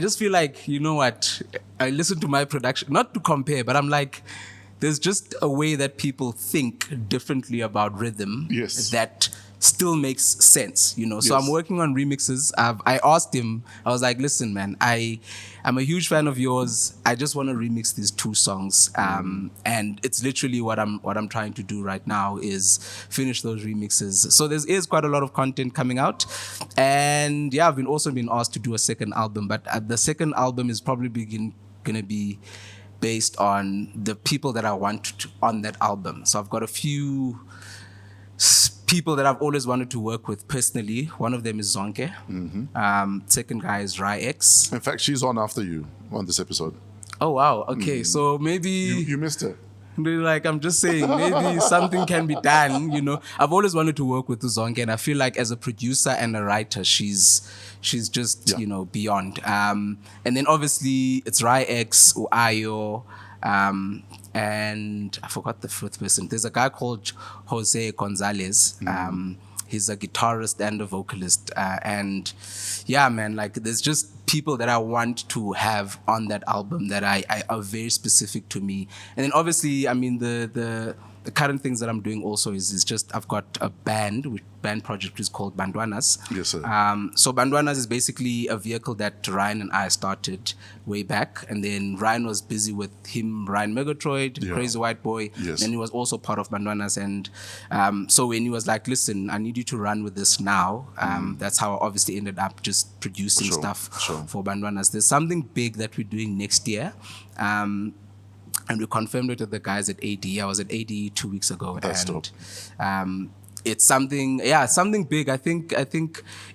just feel like, you know what? I listen to my production, not to compare, but I'm like, there's just a way that people think differently about rhythm. Yes. That still makes sense, So Yes. I'm working on remixes. I asked him, I was like, listen, man, I'm a huge fan of yours. I just want to remix these 2 songs. And it's literally what I'm trying to do right now is finish those remixes. So there is quite a lot of content coming out. And yeah, I've also been asked to do a second album, but the second album is probably gonna be based on the people that I want on that album. So I've got a few people that I've always wanted to work with personally. One of them is Zonke. Second guy is Rai X. In fact, she's on after you on this episode. Oh wow. Okay, so maybe You missed her. like I'm just saying, maybe something can be done. I've always wanted to work with Zonke, and I feel like as a producer and a writer, she's just beyond. And then obviously it's Rai X, Uayo, and I forgot the 4th person. There's a guy called Jose Gonzalez. He's a guitarist and a vocalist. And yeah, man, like there's just people that I want to have on that album that I are very specific to me. And then obviously, I mean, the current things that I'm doing also is just I've got a band project is called Bandwanas. Yes, sir. So Bandwanas is basically a vehicle that Ryan and I started way back, and then Ryan was busy with Ryan Megatroid, Crazy White Boy, Yes. and he was also part of Bandwanas. And so when he was like, listen, I need you to run with this now, that's how I obviously ended up just producing stuff for Bandwanas. There's something big that we're doing next year. And we confirmed it with the guys at AD. I was at AD 2 weeks ago. That's dope. it's something big. I think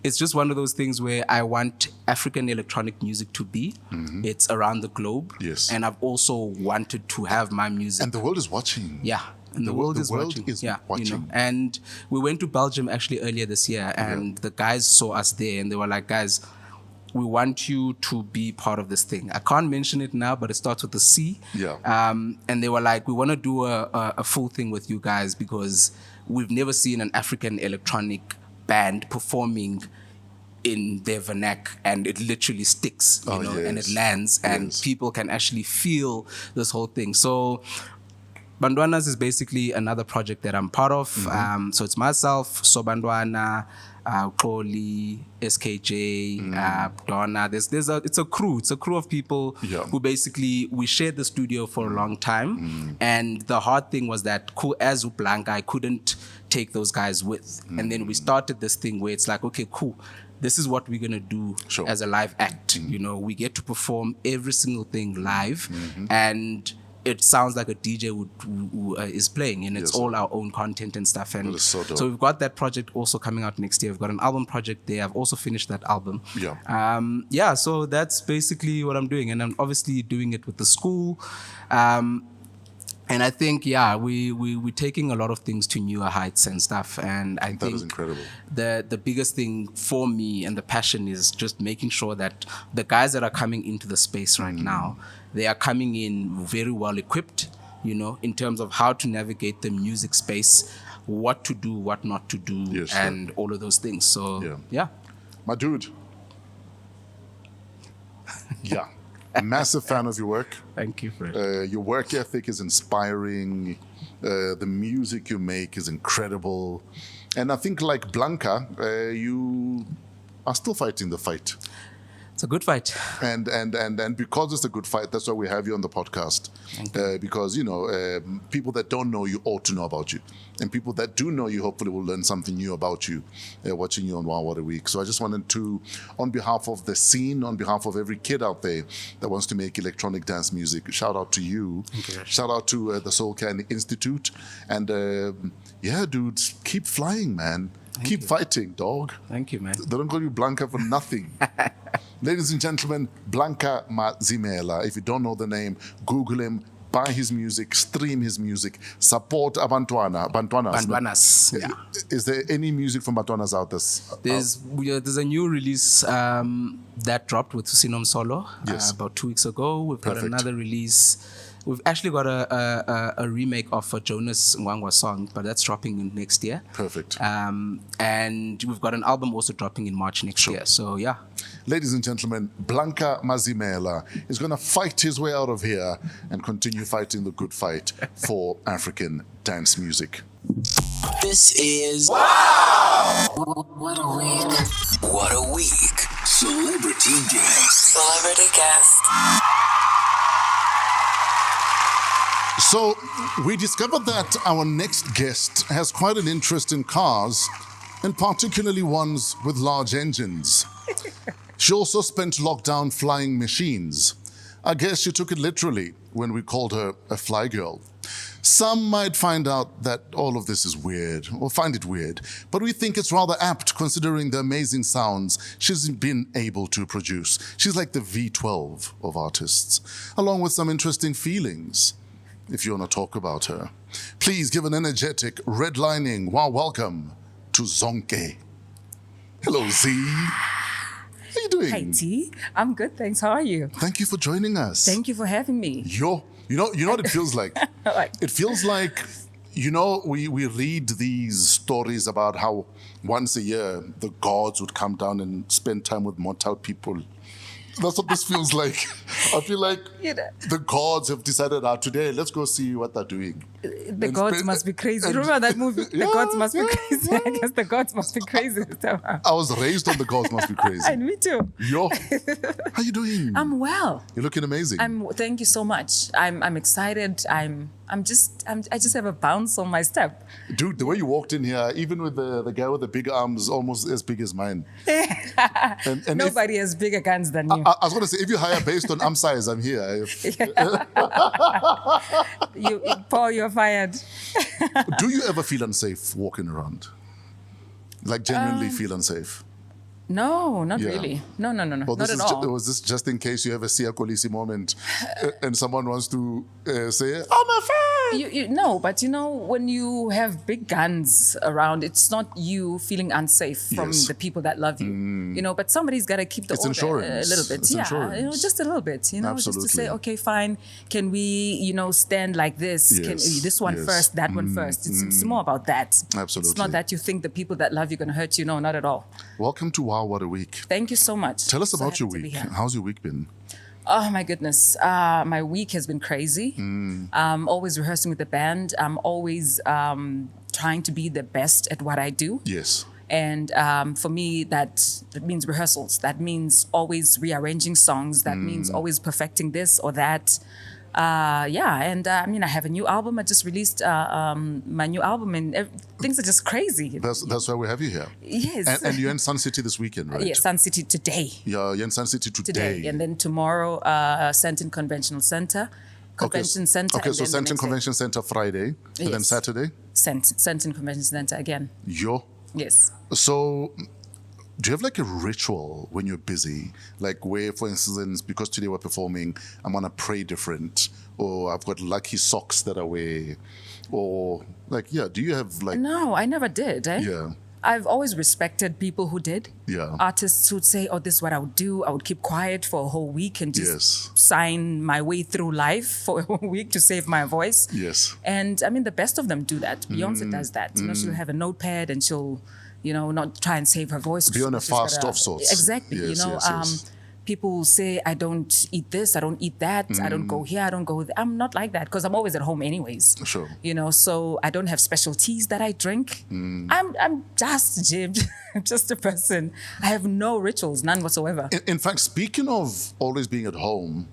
it's just one of those things where I want African electronic music to be. It's around the globe. Yes. And I've also wanted to have my music. And the world is watching. Yeah. And the world is watching. watching. You know? And we went to Belgium actually earlier this year, and the guys saw us there, and they were like, guys, we want you to be part of this thing. I can't mention it now, but it starts with a C. Yeah. And they were like, we want to do a full thing with you guys because we've never seen an African electronic band performing in their vernac, and it literally sticks, you know, and it lands, and people can actually feel this whole thing. So Bantwanas is basically another project that I'm part of. So it's myself, Sobantwana, Koli, SKJ, Donna. It's a crew of people who basically, we shared the studio for a long time. And the hard thing was that as Blanka, I couldn't take those guys with. And then we started this thing where it's like, okay, cool. This is what we're going to do as a live act. You know, we get to perform every single thing live. And it sounds like a DJ who is playing, and it's all our own content and stuff. And so we've got that project also coming out next year. We've got an album project there. I've also finished that album. So that's basically what I'm doing, and I'm obviously doing it with the school. And I think, we're taking a lot of things to newer heights and stuff. And I think that is incredible. The biggest thing for me and the passion is just making sure that the guys that are coming into the space right now, they are coming in very well equipped, you know, in terms of how to navigate the music space, what to do, what not to do, and all of those things. So, My dude. Massive fan of your work. Thank you, Fred. Your work ethic is inspiring. The music you make is incredible. And I think, like Blanka, you are still fighting the fight. It's a good fight. And because it's a good fight, that's why we have you on the podcast. Because, you know, people that don't know you ought to know about you. And people that do know you hopefully will learn something new about you watching you on WAW What a Week. So I just wanted to, on behalf of the scene, on behalf of every kid out there that wants to make electronic dance music, shout out to you. Shout out to the Soul Candy Institute. And dudes, keep flying, man. Keep fighting, dog. Thank you, man. They don't call you Blanka for nothing. Ladies and gentlemen, Blanka Mazimela. If you don't know the name, Google him, buy his music, stream his music, support Bantwanas. Yeah. Is there any music from Bantwanas out there? There's a new release that dropped with Sinom Solo about 2 weeks ago. We've got another release. We've actually got a remake of a Jonas Ngwangwa song, but that's dropping next year. Perfect. And we've got an album also dropping in March next year. So, yeah. Ladies and gentlemen, Blanka Mazimela is going to fight his way out of here and continue fighting the good fight for African dance music. This is What a week. What a Week. Celebrity guest. Celebrity guest. So we discovered that our next guest has quite an interest in cars, and particularly ones with large engines. She also spent lockdown flying machines. I guess she took it literally when we called her a fly girl. Some might find out that all of this is weird, or find it weird, but we think it's rather apt considering the amazing sounds she's been able to produce. She's like the V12 of artists, along with some interesting feelings. If you want to talk about her, please give an energetic, redlining welcome to Zonke. Hello, Z. How you doing? Hey, T. I'm good, thanks. How are you? Thank you for joining us. Thank you for having me. You know what it feels like? It feels like, you know, we read these stories about how once a year the gods would come down and spend time with mortal people. That's what this feels like. I feel like the gods have decided, today, let's go see what they're doing. The gods must be crazy. You remember that movie? The gods must be crazy. I guess the gods must be crazy. I was raised on the gods must be crazy. And me too. Yo, how you doing? I'm well. You're looking amazing. Thank you so much. I'm excited. I just have a bounce on my step. Dude, the way you walked in here, even with the guy with the big arms, almost as big as mine. and Nobody has bigger guns than you. I was going to say, if you hire based on arm size, I'm here. Paul, you're fired. Do you ever feel unsafe walking around? Like genuinely feel unsafe? No, not Yeah. really. No, Well, not at all. was this just in case you have a Sia Kolisi moment and someone wants to say, I'm a fan? No, but when you have big guns around, it's not you feeling unsafe from Yes. the people that love you. But somebody's got to keep the It's order insurance. a little bit. It's Yeah, insurance. just a little bit. Just to say, Absolutely. okay, fine. Can we, stand like this? Can Yes, this one yes. first, that one first? It's more about that. It's Absolutely. not that you think the people that love you are going to hurt you. No, not at all. Welcome to Wow, What a Week. Thank you so much. Tell us So about your happy to be week. here. How's your week been? Oh my goodness. My week has been crazy. I'm always rehearsing with the band. I'm always trying to be the best at what I do. Yes. And for me, that means rehearsals. That means always rearranging songs. That means always perfecting this or that. And I have a new album. I just released my new album, and things are just crazy. That's why we have you here. Yes. And you're in Sun City this weekend, right? Yes, Sun City today. Yeah, you're in Sun City today. And then tomorrow, Senton Convention Center. Center. Okay, and so then the Senton next day, Convention Center Friday, and then Yes. Saturday? Senton Convention Center again. Yo. Yes. So, do you have like a ritual when you're busy? Like where, for instance, because today we're performing, I'm going to pray different, or I've got lucky socks that I wear, or like, yeah, do you have like, No, I never did. yeah, I've always respected people who did. Yeah. Artists who'd say, oh, this is what I would do. I would keep quiet for a whole week and just Yes. sign my way through life for a whole week to save my voice. yes, And the best of them do that. Beyonce does that. She'll have a notepad and she'll, not try and save her voice. Be on a She's got fast of sorts. Exactly. Yes, yes. People say, I don't eat this, I don't eat that, I don't go here, I don't go there. I'm not like that because I'm always at home anyways. Sure. So I don't have special teas that I drink. I'm just Jim, just a person. I have no rituals, none whatsoever. In fact, speaking of always being at home,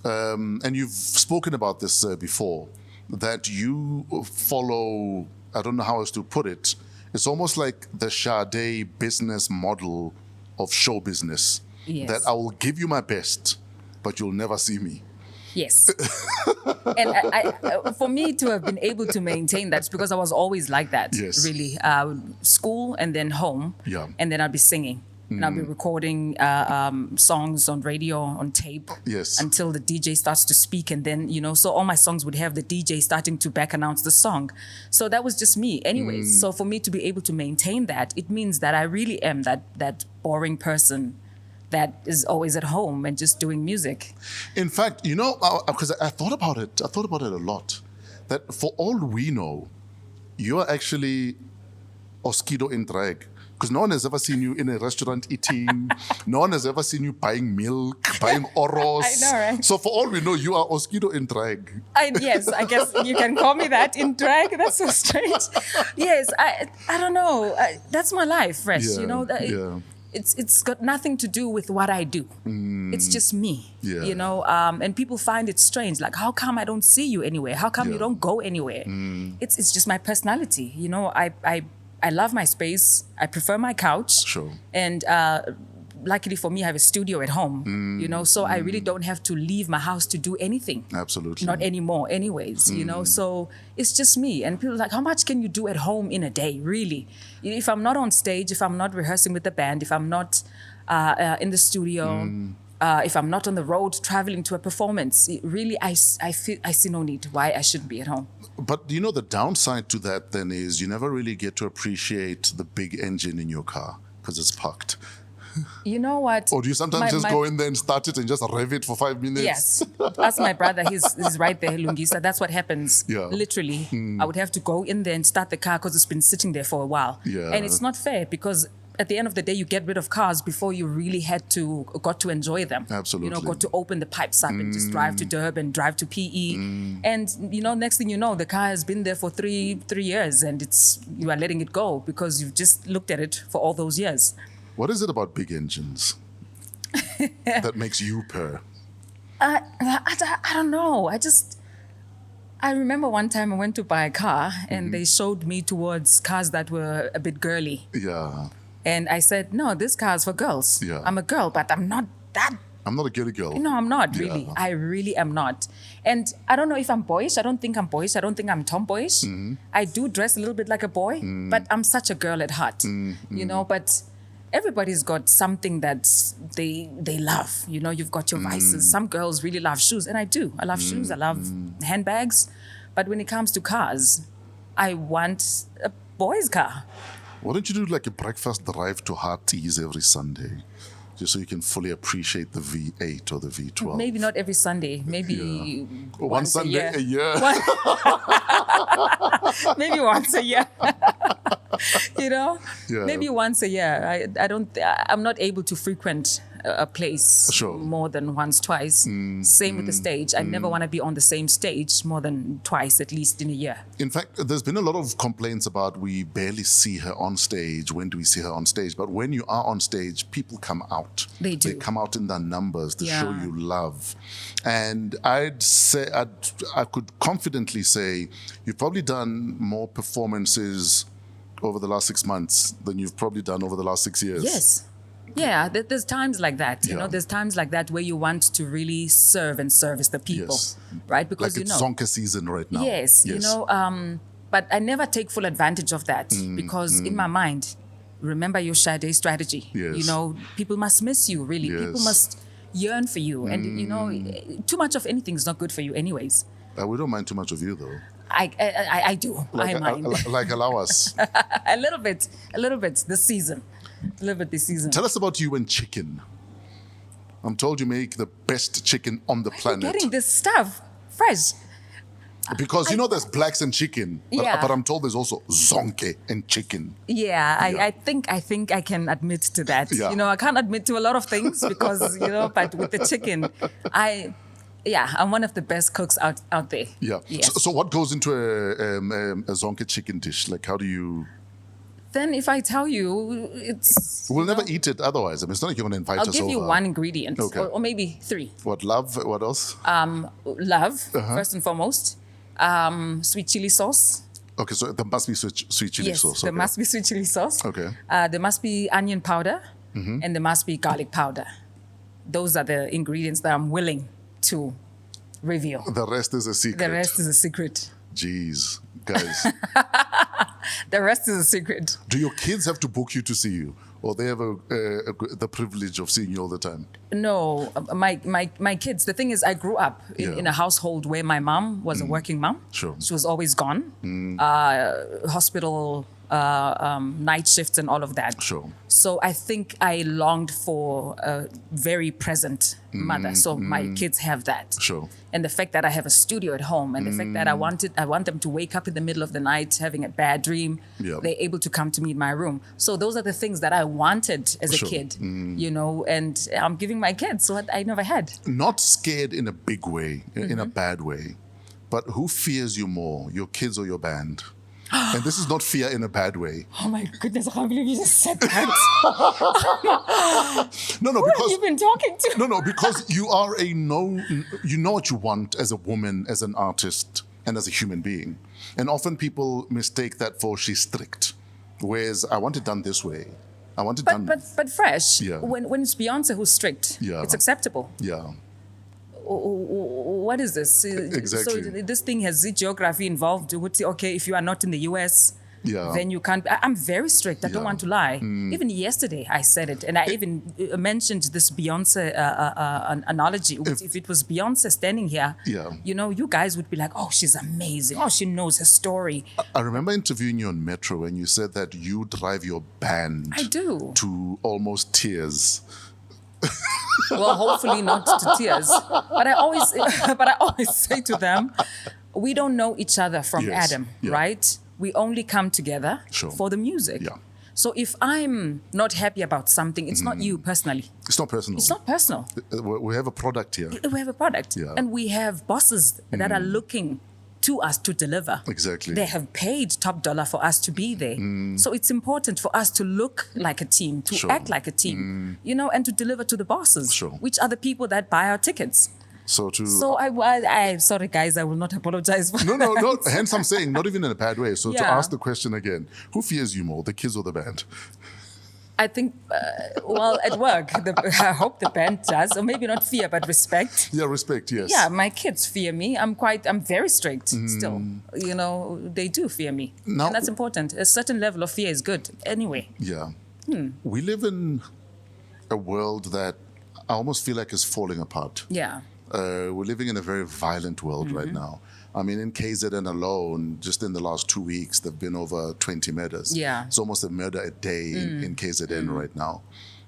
and you've spoken about this before, that you follow, I don't know how else to put it, it's almost like the Sade business model of show business. Yes. That I will give you my best, but you'll never see me. Yes. And I, for me to have been able to maintain that, it's because I was always like that, Yes. really. School and then home. Yeah. And then I'd be singing. And I'll be recording songs on radio, on tape. Yes. Until the DJ starts to speak. And then, so all my songs would have the DJ starting to back announce the song. So that was just me anyways. So for me to be able to maintain that, it means that I really am that boring person that is always at home and just doing music. In fact, because I thought about it. I thought about it a lot. That for all we know, you're actually Oskido in drag. Because no one has ever seen you in a restaurant eating. No one has ever seen you buying milk, buying oros. I know, right? So for all we know, you are Oskido in drag. Yes, I guess you can call me that in drag. That's so strange. Yes, I don't know. That's my life, Fresh. Yeah, yeah. It's got nothing to do with what I do. It's just me. Yeah. And people find it strange. Like, how come I don't see you anywhere? How come Yeah. you don't go anywhere? It's just my personality. I love my space. I prefer my couch. Sure. And luckily for me, I have a studio at home, so I really don't have to leave my house to do anything. Absolutely. Not anymore anyways, so it's just me. And people are like, how much can you do at home in a day, really? If I'm not on stage, if I'm not rehearsing with the band, if I'm not in the studio, if I'm not on the road traveling to a performance, I see no need why I shouldn't be at home. But the downside to that then is you never really get to appreciate the big engine in your car because it's parked. You know what? Or do you sometimes go in there and start it and just rev it for 5 minutes? Yes. Ask my brother. He's right there, Lungisa. That's what happens. Yeah. Literally. I would have to go in there and start the car because it's been sitting there for a while. Yeah. And it's not fair because at the end of the day, you get rid of cars before you really got to enjoy them. Absolutely. Got to open the pipes up and just drive to Durban, drive to PE. And, next thing you know, the car has been there for three years and you are letting it go because you've just looked at it for all those years. What is it about big engines that makes you purr? I don't know. I remember one time I went to buy a car and they showed me towards cars that were a bit girly. Yeah. And I said, no, this car is for girls. Yeah. I'm a girl, but I'm not that I'm not a girly girl. No, I'm not really. Yeah. I really am not. And I don't know if I'm boyish. I don't think I'm boyish. I don't think I'm tomboyish. I do dress a little bit like a boy, but I'm such a girl at heart, you know, but everybody's got something that they love. You know, you've got your vices. Some girls really love shoes, and I do. I love shoes. I love handbags. But when it comes to cars, I want a boy's car. Why don't you do like a breakfast drive to Hearties every Sunday? Just so you can fully appreciate the V8 or the V12. Maybe not every Sunday. Maybe One Sunday a year. Maybe once a year. You know, Yeah. maybe once a year. I'm not able to frequent a place Sure. more than once, twice. Same with the stage. I never want to be on the same stage more than twice, at least in a year. In fact, there's been a lot of complaints about we barely see her on stage. When do we see her on stage? But when you are on stage, people come out. They do. They come out in their numbers to Yeah. show you love. And I'd say, I could confidently say, you've probably done more performances over the last 6 months than you've probably done over the last 6 years. Yes. Yeah, there's times like that. You Yeah. know, there's times like that where you want to really serve and service the people, Yes. right? Because Like you it's know, Zonke season right now. yes, you know, but I never take full advantage of that because in my mind, remember your Sade strategy. Yes. You know, people must miss you, really. People Yes. must yearn for you. And, you know, too much of anything is not good for you anyways. We don't mind too much of you, though. I do. I mind. Like allow us. a little bit this season. A little bit this season. Tell us about you and chicken. I'm told you make the best chicken on the You're planet. getting this stuff fresh. Because you know there's blacks and chicken, Yeah. but I'm told there's also zonke and chicken. Yeah, I think I can admit to that. Yeah. You know, I can't admit to a lot of things because, you know, but with the chicken, I'm one of the best cooks out there. Yeah. Yes. So what goes into a zonke chicken dish? Like how do you? Then if I tell you, it's... We'll never eat it otherwise. I mean, it's not like you're going to invite I'll us give over. you one ingredient Okay. or maybe three. What, love? What else? Love, Uh-huh. first and foremost. Sweet chili sauce. Okay, so there must be sweet chili Yes, sauce. there Okay. must be sweet chili sauce. Okay. There must be onion powder and there must be garlic powder. Those are the ingredients that I'm willing to reveal. The rest is a secret. The rest is a secret. Jeez, guys. The rest is a secret. Do your kids have to book you to see you? Or they have the privilege of seeing you all the time? No, my kids, the thing is, I grew up Yeah. in a household where my mom was a working mom. Sure. She was always gone. Hospital, night shifts and all of that. Sure. So I think I longed for a very present mother. So my kids have that. Sure. And the fact that I have a studio at home and the fact that I want them to wake up in the middle of the night having a bad dream, Yeah. they're able to come to me in my room. So those are the things that I wanted as a Sure. kid, you know, and I'm giving my kids what I never had. Not scared in a big way, in Mm-hmm. a bad way, but who fears you more, your kids or your band? And this is not fear in a bad way. Oh my goodness, I can't believe you just said that. No, Who have because you been talking to? no, because you are you know what you want as a woman, as an artist, and as a human being. And often people mistake that for she's strict, whereas I want it done this way. I want it done. But fresh, Yeah. when it's Beyonce who's strict, Yeah. it's acceptable. Yeah. What is this? Exactly. So this thing has geography involved. You would say, okay, if you are not in the US, Yeah. then you can't. I'm very strict. I don't Yeah. want to lie. Even yesterday, I said it. And I even mentioned this Beyonce analogy. If it was Beyonce standing here, Yeah. you know, you guys would be like, oh, she's amazing. Oh, she knows her story. I remember interviewing you on Metro and you said that you drive your band I do. to almost tears. Well, hopefully not to tears. But I always say to them, we don't know each other from Yes. Adam, Yeah. right? We only come together Sure. for the music. Yeah. So if I'm not happy about something, it's not you personally. It's not personal. It's not personal. We have a product here. We have a product. Yeah. And we have bosses that are looking to us to deliver. Exactly. They have paid top dollar for us to be there. So it's important for us to look like a team, to Sure. act like a team, you know, and to deliver to the bosses, Sure. which are the people that buy our tickets. So Sorry guys, I will not apologize for No, that. hence I'm saying, not even in a bad way. So to Yeah. ask the question again, who fears you more, the kids or the band? I think, well, at work, I hope the band does, or maybe not fear, but respect. Yeah, respect, yes. Yeah, my kids fear me. I'm very strict still. You know, they do fear me. Now- and that's important. A certain level of fear is good anyway. Yeah. We live in a world that I almost feel like is falling apart. Yeah. We're living in a very violent world right now. I mean, in KZN alone, just in the last 2 weeks, there have been over 20 murders. Yeah. It's almost a murder a day in KZN right now.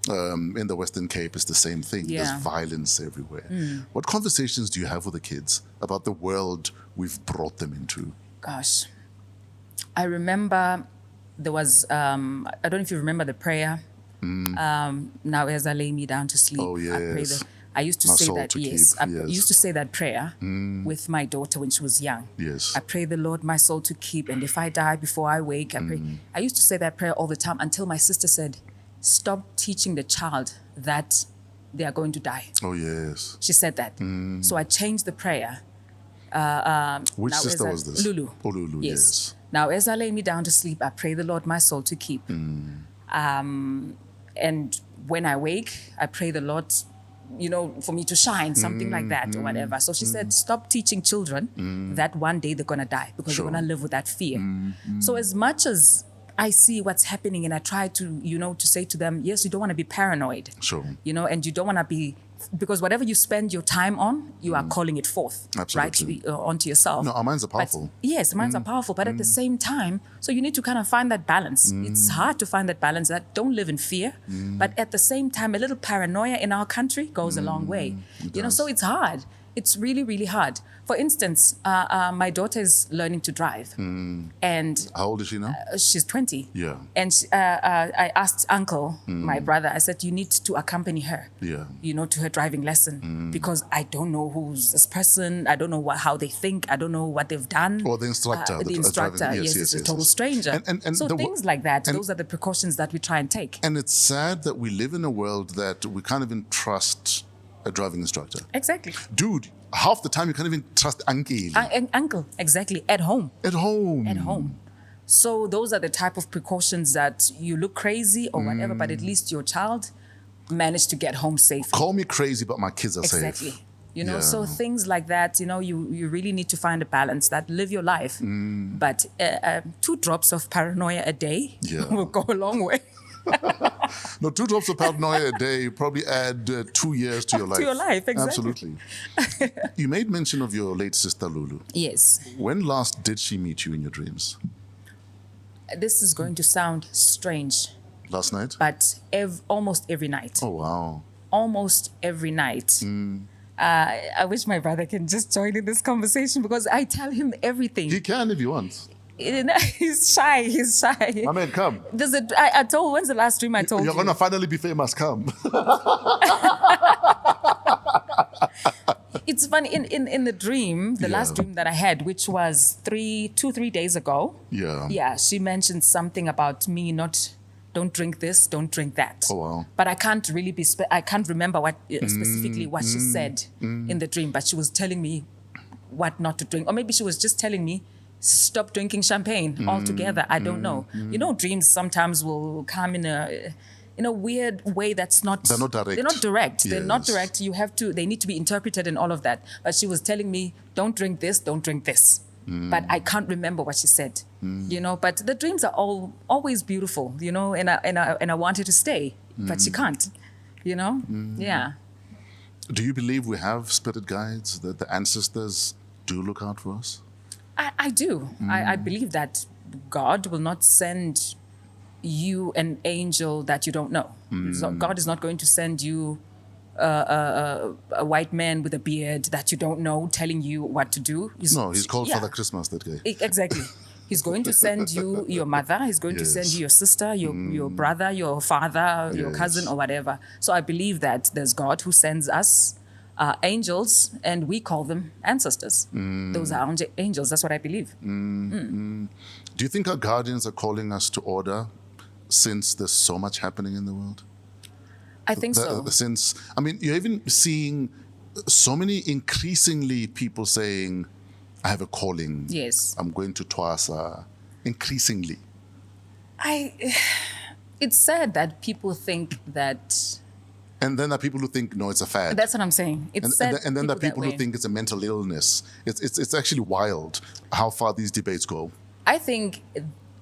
In the Western Cape, it's the same thing. Yeah. There's violence everywhere. What conversations do you have with the kids about the world we've brought them into? Gosh. I remember there was, I don't know if you remember the prayer. Now as I lay me down to sleep, Oh, I pray yes. that. I used to My say soul that, to yes. keep, I yes. used to say that prayer with my daughter when she was young. Yes. I pray the Lord my soul to keep, and if I die before I wake, I pray. I used to say that prayer all the time until my sister said, stop teaching the child that they are going to die. Oh, yes. She said that. So I changed the prayer. Which Now sister as I- was this? Lulu. Oh, Lulu, yes. Now, as I lay me down to sleep, I pray the Lord my soul to keep. And when I wake, I pray the Lord, you know, for me to shine, something like that or whatever. So she said, stop teaching children that one day they're going to die because Sure. they're going to live with that fear. So as much as I see what's happening and I try to, you know, to say to them, yes, you don't want to be paranoid. Sure. You know, and you don't want to be, because whatever you spend your time on, you are calling it forth, Absolutely. right, onto yourself. No, our minds are But- powerful. yes, minds are powerful, but at the same time, so you need to kind of find that balance. It's hard to find that balance, that don't live in fear, but at the same time, a little paranoia in our country goes a long way. You know, so it's hard. It's really, really hard. For instance, my daughter is learning to drive, and How old is she now? she's 20. Yeah. And I asked uncle, my brother, I said, you need to accompany her, Yeah. you know, to her driving lesson because I don't know who's this person. I don't know how they think. I don't know what they've done. Or the instructor. The instructor, driving. yes, it's a total yes. stranger. And so the things like that, and- those are the precautions that we try and take. And it's sad that we live in a world that we can't even trust a driving instructor. Exactly. Dude, half the time you can't even trust uncle Uncle, exactly, at home. at home. At home. So those are the type of precautions that you look crazy or whatever, but at least your child managed to get home safely. Call me crazy, but my kids are Exactly. safe. You know, Yeah. so things like that, you know, you really need to find a balance that live your life. But 2 drops of paranoia a day Yeah. will go a long way. No, 2 drops of paranoia a day probably add 2 years to your life. To your life, exactly. Absolutely. You made mention of your late sister, Lulu. Yes. When last did she meet you in your dreams? This is going to sound strange, Last night? but almost every night. Oh, wow. Almost every night. I wish my brother can just join in this conversation because I tell him everything. He can if he wants. He's shy. He's shy. My man, come. I told, when's the last dream I told You're you? going to finally be famous. Come. It's funny, in the dream, the last dream that I had, which was 3 days ago. Yeah. Yeah, she mentioned something about me don't drink this, don't drink that. Oh, wow. But I can't really I can't remember what specifically what she said in the dream, but she was telling me what not to drink. Or maybe she was just telling me, stop drinking champagne altogether. I don't know. You know, dreams sometimes will come in a weird way that's not... They're not direct. They're not direct. They're not Yes. direct. They need to be interpreted and all of that. But she was telling me, don't drink this, don't drink this. But I can't remember what she said, you know, but the dreams are always beautiful, you know, and I wanted to stay, but she can't, you know? Yeah. Do you believe we have spirit guides, that the ancestors do look out for us? I do. I believe that God will not send you an angel that you don't know. So God is not going to send you a white man with a beard that you don't know telling you what to do. No, he's called Yeah. Father Christmas, that guy. Exactly. He's going to send you your mother. He's going to send Yes. you your sister, your brother, your father, your Yes. cousin, or whatever. So I believe that there's God who sends us angels, and we call them ancestors. Those are angels. That's what I believe. Do you think our guardians are calling us to order since there's so much happening in the world? I think so. Since, I mean, you're even seeing so many increasingly people saying, I have a calling. Yes. I'm going to Twasa. Increasingly. It's sad that people think that. And then there are people who think, no, it's a fad. That's what I'm saying. It's sad. And then there are people that who way. think it's a mental illness. It's actually wild how far these debates go. I think,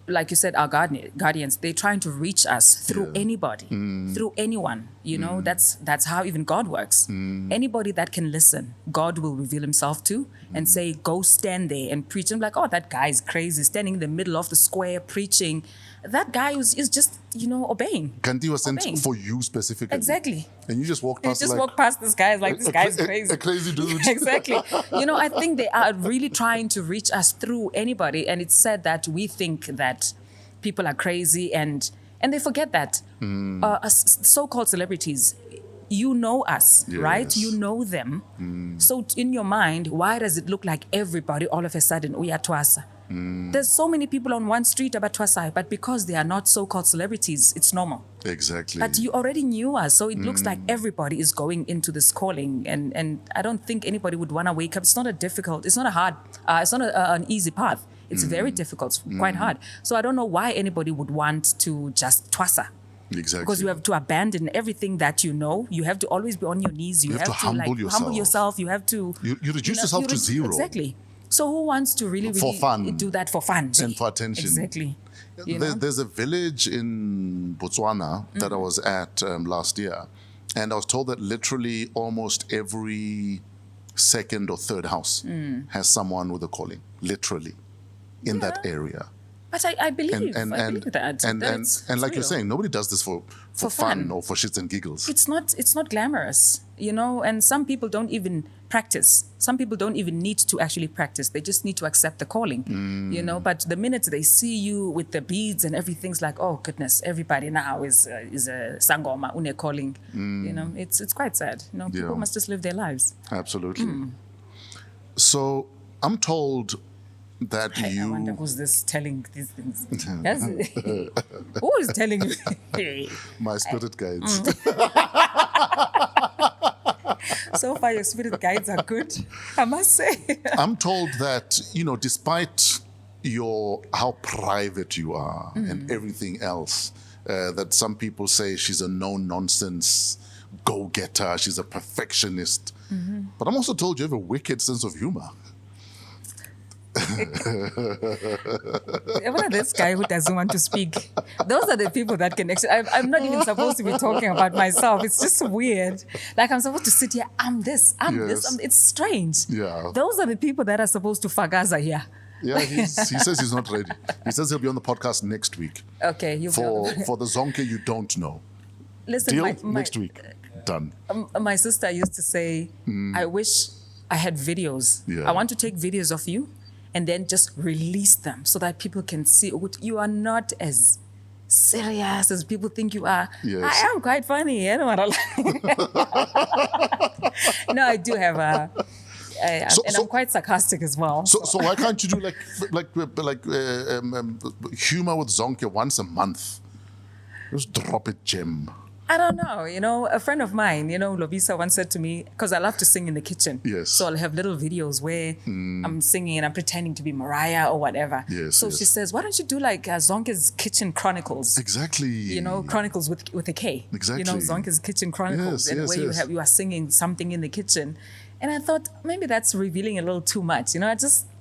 like you said, our guardians, they're trying to reach us through anybody, through anyone. You know, that's how even God works. Anybody that can listen, God will reveal himself to and say, go stand there and preach. I'm like, oh, that guy's crazy, standing in the middle of the square preaching. That guy is just, obeying. Kanti was sent Obeying. for you specifically. Exactly. And you just walked You past just like, walk past this guy, like, this guy's crazy. A crazy dude. Exactly. I think they are really trying to reach us through anybody. And it's sad that we think that people are crazy and they forget that so-called celebrities, you know us, right? Yes. You know them. So in your mind, why does it look like everybody all of a sudden, uyatwasa? There's so many people on one street about Twasai, but because they are not so-called celebrities, it's normal. Exactly. But you already knew us, so it looks like everybody is going into this calling, and I don't think anybody would want to wake up. It's not an easy path. It's very difficult, quite hard. So I don't know why anybody would want to just twasa. Exactly. Because you have to abandon everything that you know. You have to always be on your knees. You have to humble yourself. You have to. You reduce yourself to zero. Exactly. So who wants to really For fun. do that for fun? And for attention. Exactly. There's a village in Botswana that I was at last year, and I was told that literally almost every second or third house has someone with a calling, literally, in that area. But I believe, I believe that. And like you're saying, nobody does this for fun or for shits and giggles. It's not glamorous, and some people don't even practice. Some people don't even need to actually practice. They just need to accept the calling, but the minute they see you with the beads and everything's like, oh goodness, everybody now is a sangoma, une calling. It's quite sad. People must just live their lives. Absolutely. So I'm told that I wonder who's this telling these things. Who is telling you? My spirit guides. So far, your spirit guides are good, I must say. I'm told that, despite how private you are and everything else, that some people say she's a no-nonsense go-getter, she's a perfectionist. But I'm also told you have a wicked sense of humor. This guy who doesn't want to speak. Those are the people that can actually. I'm not even supposed to be talking about myself. It's just weird. Like I'm supposed to sit here. I'm this. It's strange. Yeah. Those are the people that are supposed to fagaza here. Yeah, he says he's not ready. He says he'll be on the podcast next week. Okay, for the Zonke you don't know. Listen, Deal? Next week. Done. My sister used to say, I wish I had videos. Yeah. I want to take videos of you and then just release them so that people can see you are not as serious as people think you are. Yes. I am quite funny. I don't want to No, I do have I'm quite sarcastic as well. So why can't you do like humor with Zonke once a month? Just drop a gem. I don't know. A friend of mine, Lobisa once said to me, because I love to sing in the kitchen. Yes. So I'll have little videos where I'm singing and I'm pretending to be Mariah or whatever. Yes, so yes. she says, why don't you do like Zonke's Kitchen Chronicles? Exactly. Chronicles with a K. Exactly. Zonke's Kitchen Chronicles. Yes, and yes, where yes. you are singing something in the kitchen. And I thought maybe that's revealing a little too much.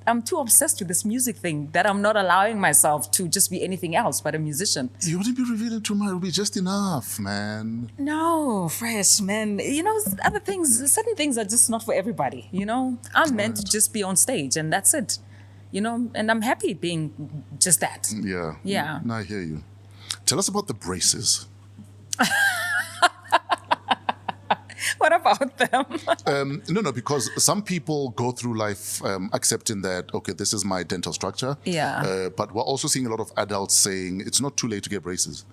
I'm too obsessed with this music thing that I'm not allowing myself to just be anything else but a musician. You wouldn't be revealing too much. It would be just enough, man. No, fresh, man. Certain things are just not for everybody, I'm meant to just be on stage and that's it, and I'm happy being just that. Yeah. Yeah. No, I hear you. Tell us about the braces. What about them? No, because some people go through life accepting that, okay, this is my dental structure. Yeah. But we're also seeing a lot of adults saying it's not too late to get braces.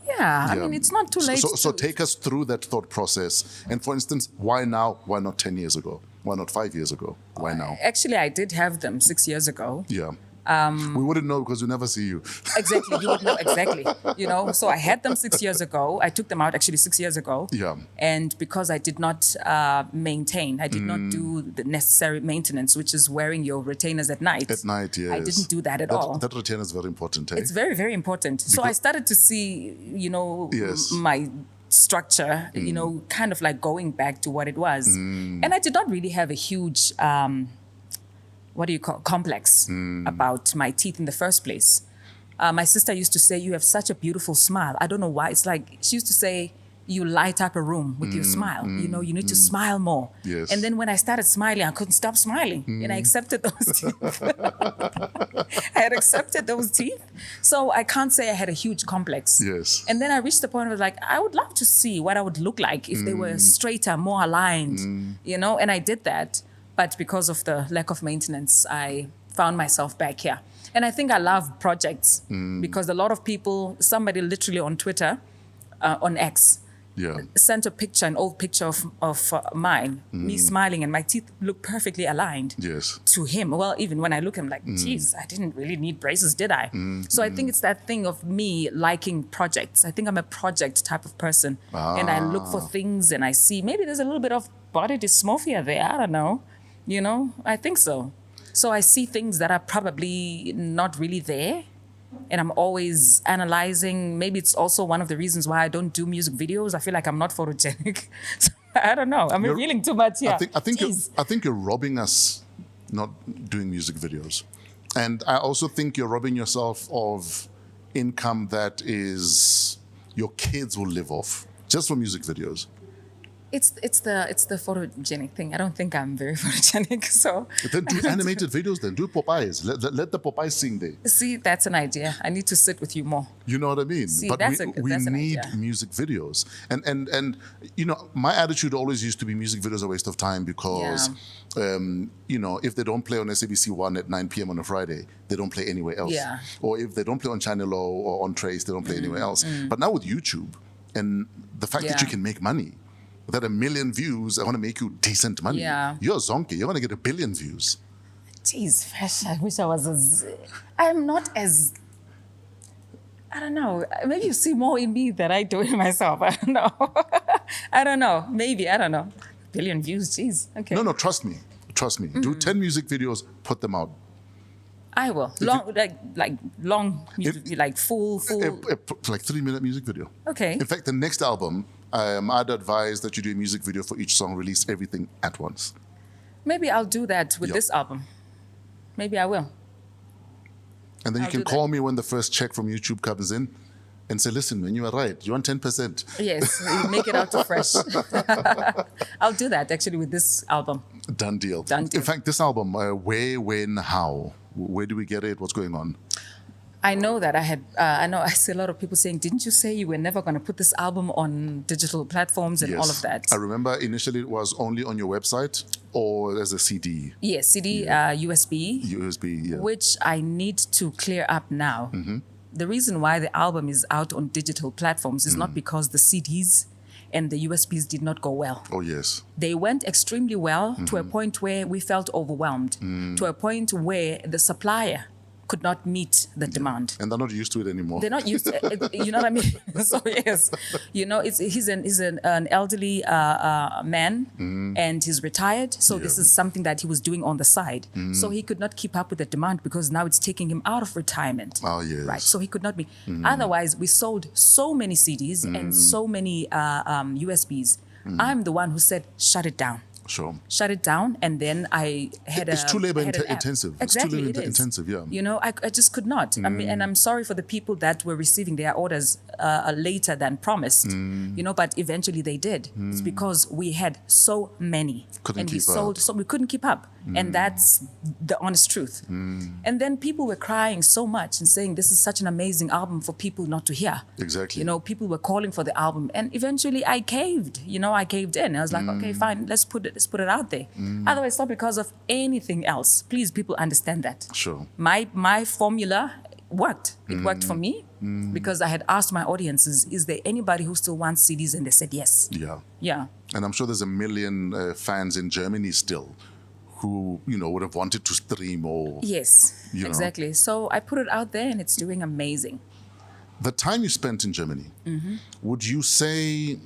Yeah, I mean, it's not too late. So take us through that thought process. And for instance, why now? Why not 10 years ago? Why not 5 years ago? Why now? Actually, I did have them 6 years ago. Yeah. We wouldn't know because we never see you. Exactly, you would know exactly. So I had them 6 years ago. I took them out actually 6 years ago. Yeah. And because I did not maintain, I did not do the necessary maintenance, which is wearing your retainers at night. At night, yes. I didn't do that at all. That retainer is very important, eh? It's very, very important. So I started to see, Yes. my structure, kind of like going back to what it was. And I did not really have a huge, complex about my teeth in the first place. My sister used to say, you have such a beautiful smile. I don't know why. It's like, she used to say, you light up a room with your smile. You need to smile more. Yes. And then when I started smiling, I couldn't stop smiling. And I accepted those teeth. I had accepted those teeth. So I can't say I had a huge complex. Yes. And then I reached the point where like, I would love to see what I would look like if they were straighter, more aligned, and I did that. But because of the lack of maintenance, I found myself back here. And I think I love projects because a lot of people, somebody literally on Twitter, on X, sent a picture, an old picture of mine, me smiling, and my teeth look perfectly aligned to him. Well, even when I look, I'm like, geez, I didn't really need braces, did I? So I think it's that thing of me liking projects. I think I'm a project type of person. And I look for things and I see maybe there's a little bit of body dysmorphia there. I don't know. I think so. So I see things that are probably not really there. And I'm always analyzing. Maybe it's also one of the reasons why I don't do music videos. I feel like I'm not photogenic. So, I don't know. I'm revealing too much here. I think you're robbing us not doing music videos. And I also think you're robbing yourself of income that is your kids will live off just for music videos. It's the photogenic thing. I don't think I'm very photogenic. So then do animated videos. Then do Popeyes. Let the Popeyes sing there. See, that's an idea. I need to sit with you more. You know what I mean? See, but we an need idea. music videos. And my attitude always used to be music videos are a waste of time because if they don't play on SABC 1 at 9 p.m. on a Friday, they don't play anywhere else. Yeah. Or if they don't play on Channel O or on Trace, they don't play anywhere else. But now with YouTube and the fact that you can make money. That 1 million views, I want to make you decent money. Yeah. You're Zonke. You're going to get 1 billion views. Jeez, Fresh, I wish I was I'm not as, I don't know. Maybe you see more in me than I do in myself. I don't know. I don't know. Maybe, I don't know. 1 billion views, jeez. Okay. No, trust me. Trust me. Do 10 music videos, put them out. I will. Long, like full. Like 3-minute music video. Okay. In fact, the next album, I'd advise that you do a music video for each song, release everything at once. Maybe I'll do that with this album. Maybe I will. And then you can call me when the first check from YouTube comes in and say, listen, man, you are right. You want 10%. Yes, you make it out to Fresh. I'll do that actually with this album. Done deal. Done deal. In fact, this album, where, when, how? Where do we get it? What's going on? I know that I see a lot of people saying, didn't you say you were never going to put this album on digital platforms and all of that? I remember initially it was only on your website or as a CD. Yes, CD, USB. USB, yeah. Which I need to clear up now. The reason why the album is out on digital platforms is not because the CDs and the USBs did not go well. Oh, yes. They went extremely well to a point where we felt overwhelmed, to a point where the supplier could not meet the demand. And they're not used to it anymore. They're not used to it, you know what I mean? So yes, he's an elderly man and he's retired. So this is something that he was doing on the side. So he could not keep up with the demand because now it's taking him out of retirement. Oh, yes. Right, so he could not be. Otherwise, we sold so many CDs and so many USBs. I'm the one who said, shut it down. Sure. Shut it down, and then I had It's too labor intensive. Exactly, it's too labor intensive, yeah. I just could not. I mean, and I'm sorry for the people that were receiving their orders later than promised. But eventually they did. It's because we had so many, we sold, so we couldn't keep up, and that's the honest truth. And then people were crying so much and saying, "This is such an amazing album for people not to hear." Exactly. People were calling for the album, and eventually I caved. I caved in. I was like, "Okay, fine, let's put it out there." Otherwise, it's not because of anything else. Please, people, understand that. Sure. My formula worked. It worked for me because I had asked my audiences, is there anybody who still wants CDs? And they said yes. Yeah. Yeah. And I'm sure there's 1 million fans in Germany still who, would have wanted to stream or... Yes, You know. exactly. So I put it out there and it's doing amazing. The time you spent in Germany, would you say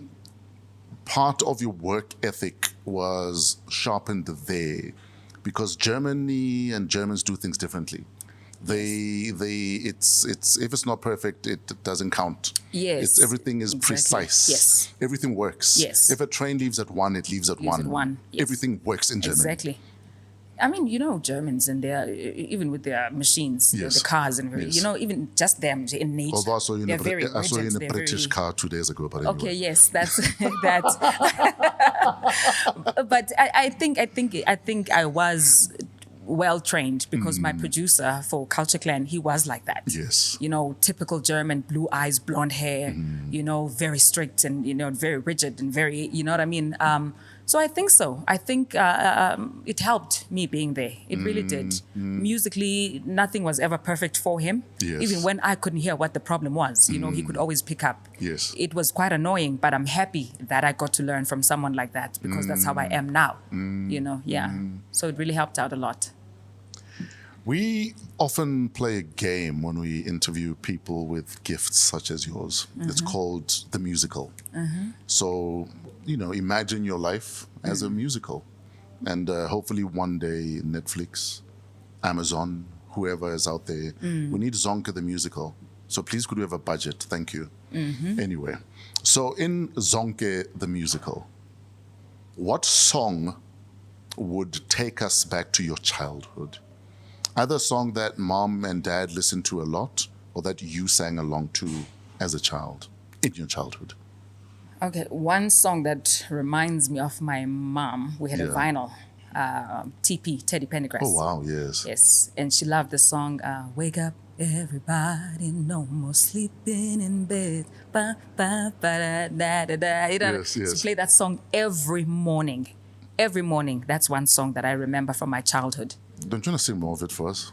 part of your work ethic was sharpened there? Because Germany and Germans do things differently. It's if it's not perfect, it doesn't count. Yes, Everything is exactly. precise. Yes. Everything works. Yes. If a train leaves at 1, it leaves at Leaves 1. at 1, yes. Everything works in Germany. Exactly. I mean, Germans and even with their machines, Yes. the cars and, Yes. even just them in nature. Although I saw you in they're very I saw you in rigid, a they're British very- car 2 days ago. But anyway. Okay, yes, that's that. But I think I was well trained because my producer for Culture Clan, he was like that. Yes. Typical German, blue eyes, blonde hair, very strict and very rigid and very, you know what I mean? So I think so. I think it helped me being there. It really did. Musically, nothing was ever perfect for him. Yes. Even when I couldn't hear what the problem was, he could always pick up. Yes. It was quite annoying, but I'm happy that I got to learn from someone like that because that's how I am now. So it really helped out a lot. We often play a game when we interview people with gifts such as yours. It's called The Musical. So, imagine your life as a musical. And hopefully one day Netflix, Amazon, whoever is out there, we need Zonke the Musical. So please could we have a budget? Thank you. Anyway, so in Zonke the Musical, what song would take us back to your childhood? Either a song that mom and dad listened to a lot or that you sang along to as a child in your childhood. Okay, one song that reminds me of my mom, we had a Yeah. vinyl, TP, Teddy Pendergrass. Oh, wow, yes. Yes, and she loved the song, Wake Up Everybody, No More Sleeping in Bed, ba, ba, ba, da, da, da. Yes, yes. She played that song every morning. Every morning, that's one song that I remember from my childhood. Don't you want to sing more of it for us?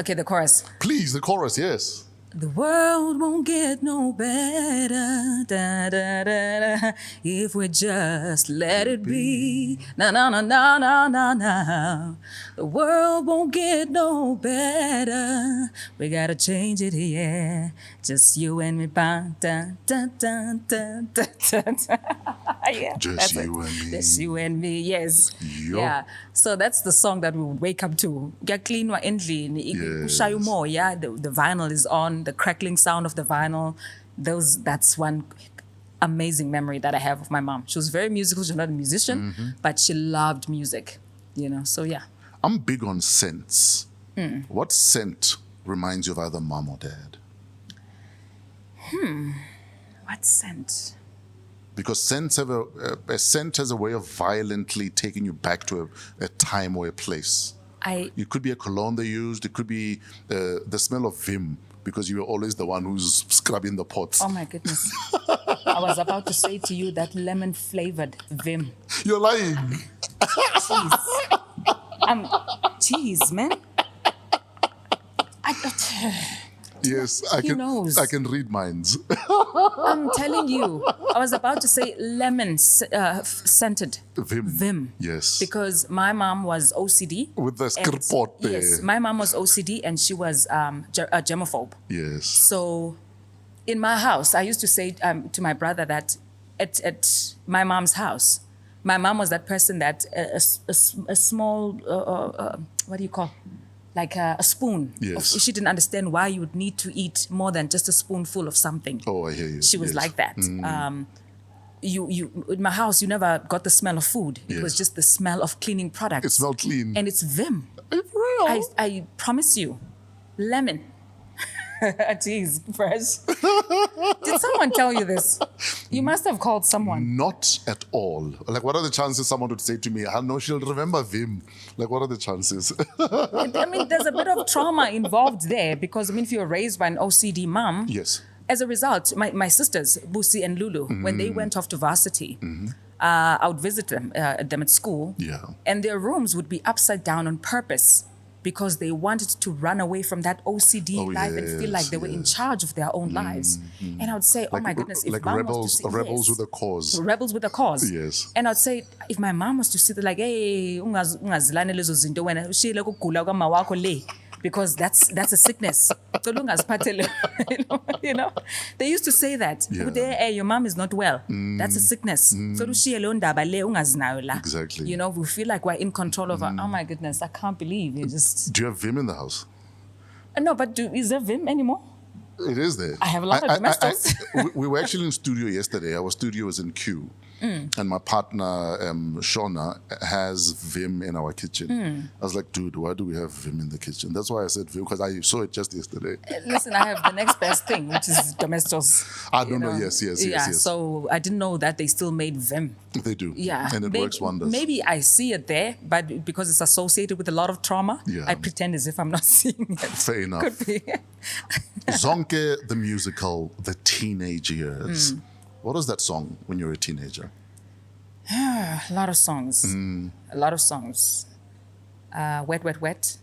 Okay, the chorus. Please, the chorus, yes. The world won't get no better, da, da, da, da, if we just let it be. Na na na na na na na. The world won't get no better. We gotta change it, yeah. Just you and me, ba, da, da, da, da, da, da, da. Yeah, Just that's you it. and me. Just you and me, yes. Yo. Yeah. So that's the song that we would wake up to. Kuyaklinwa endlini, Yes. kushaya umoya, the vinyl is on, the crackling sound of the vinyl. That's one amazing memory that I have of my mom. She was very musical. She's not a musician, but she loved music, so yeah. I'm big on scents. What scent reminds you of either mom or dad? What scent? Because scents have a scent has a way of violently taking you back to a time or a place. It could be a cologne they used. It could be the smell of Vim, because you were always the one who's scrubbing the pots. Oh my goodness. I was about to say to you that lemon flavored Vim. You're lying. Jeez. Jeez, man. Yes, He knows. I can read minds. I'm telling you, I was about to say lemon scented Vim. Yes. Because my mom was OCD. With the and- skirpot there. Yes, my mom was OCD and she was a germaphobe. Yes. So in my house, I used to say to my brother that at my mom's house, my mom was that person that a small, what do you call, like a spoon. Yes. She didn't understand why you would need to eat more than just a spoonful of something. Oh, I hear you. She was Yes. like that. You in my house, you never got the smell of food. It was Yes. just the smell of cleaning products. It smelled clean. And it's Vim. It's real. I promise you, lemon. Jeez, fresh. Did someone tell you this? You must have called someone. Not at all. Like, what are the chances someone would say to me, I know she'll remember Vim? Like, what are the chances? I mean, there's a bit of trauma involved there because, if you were raised by an OCD mom, Yes. as a result, my sisters, Busi and Lulu, when they went off to varsity, I would visit them at school. Yeah. And their rooms would be upside down on purpose because they wanted to run away from that OCD life and feel like they were in charge of their own lives. And I would say, oh my goodness, if like mom rebels, was to see, rebels with a cause. Rebels with a cause. Yes. And I'd say, if my mom was to see, like, hey, ungazilane lezo zinto wena ushiyile ukugula kwama wakho le, because that's a sickness. So you know, they used to say that. Hey, your mom is not well. That's a sickness. So Exactly. You know, we feel like we're in control of our, oh my goodness, I can't believe you just. Do you have Vim in the house? No, but is there Vim anymore? It is there. I have a lot of domestos. We were actually in studio yesterday. Our studio is in Q. And my partner, Shona, has Vim in our kitchen. I was like, dude, why do we have Vim in the kitchen? That's why I said Vim, because I saw it just yesterday. Listen, I have the next best thing, which is domestos. I don't know. Yes. So I didn't know that they still made Vim. They do. Yeah. And it works wonders. Maybe I see it there, but because it's associated with a lot of trauma, I pretend as if I'm not seeing it. Fair enough. Could be. Zonke, the musical, the teenage years. What was that song when you were a teenager? A lot of songs. A lot of songs. Wet, Wet, Wet.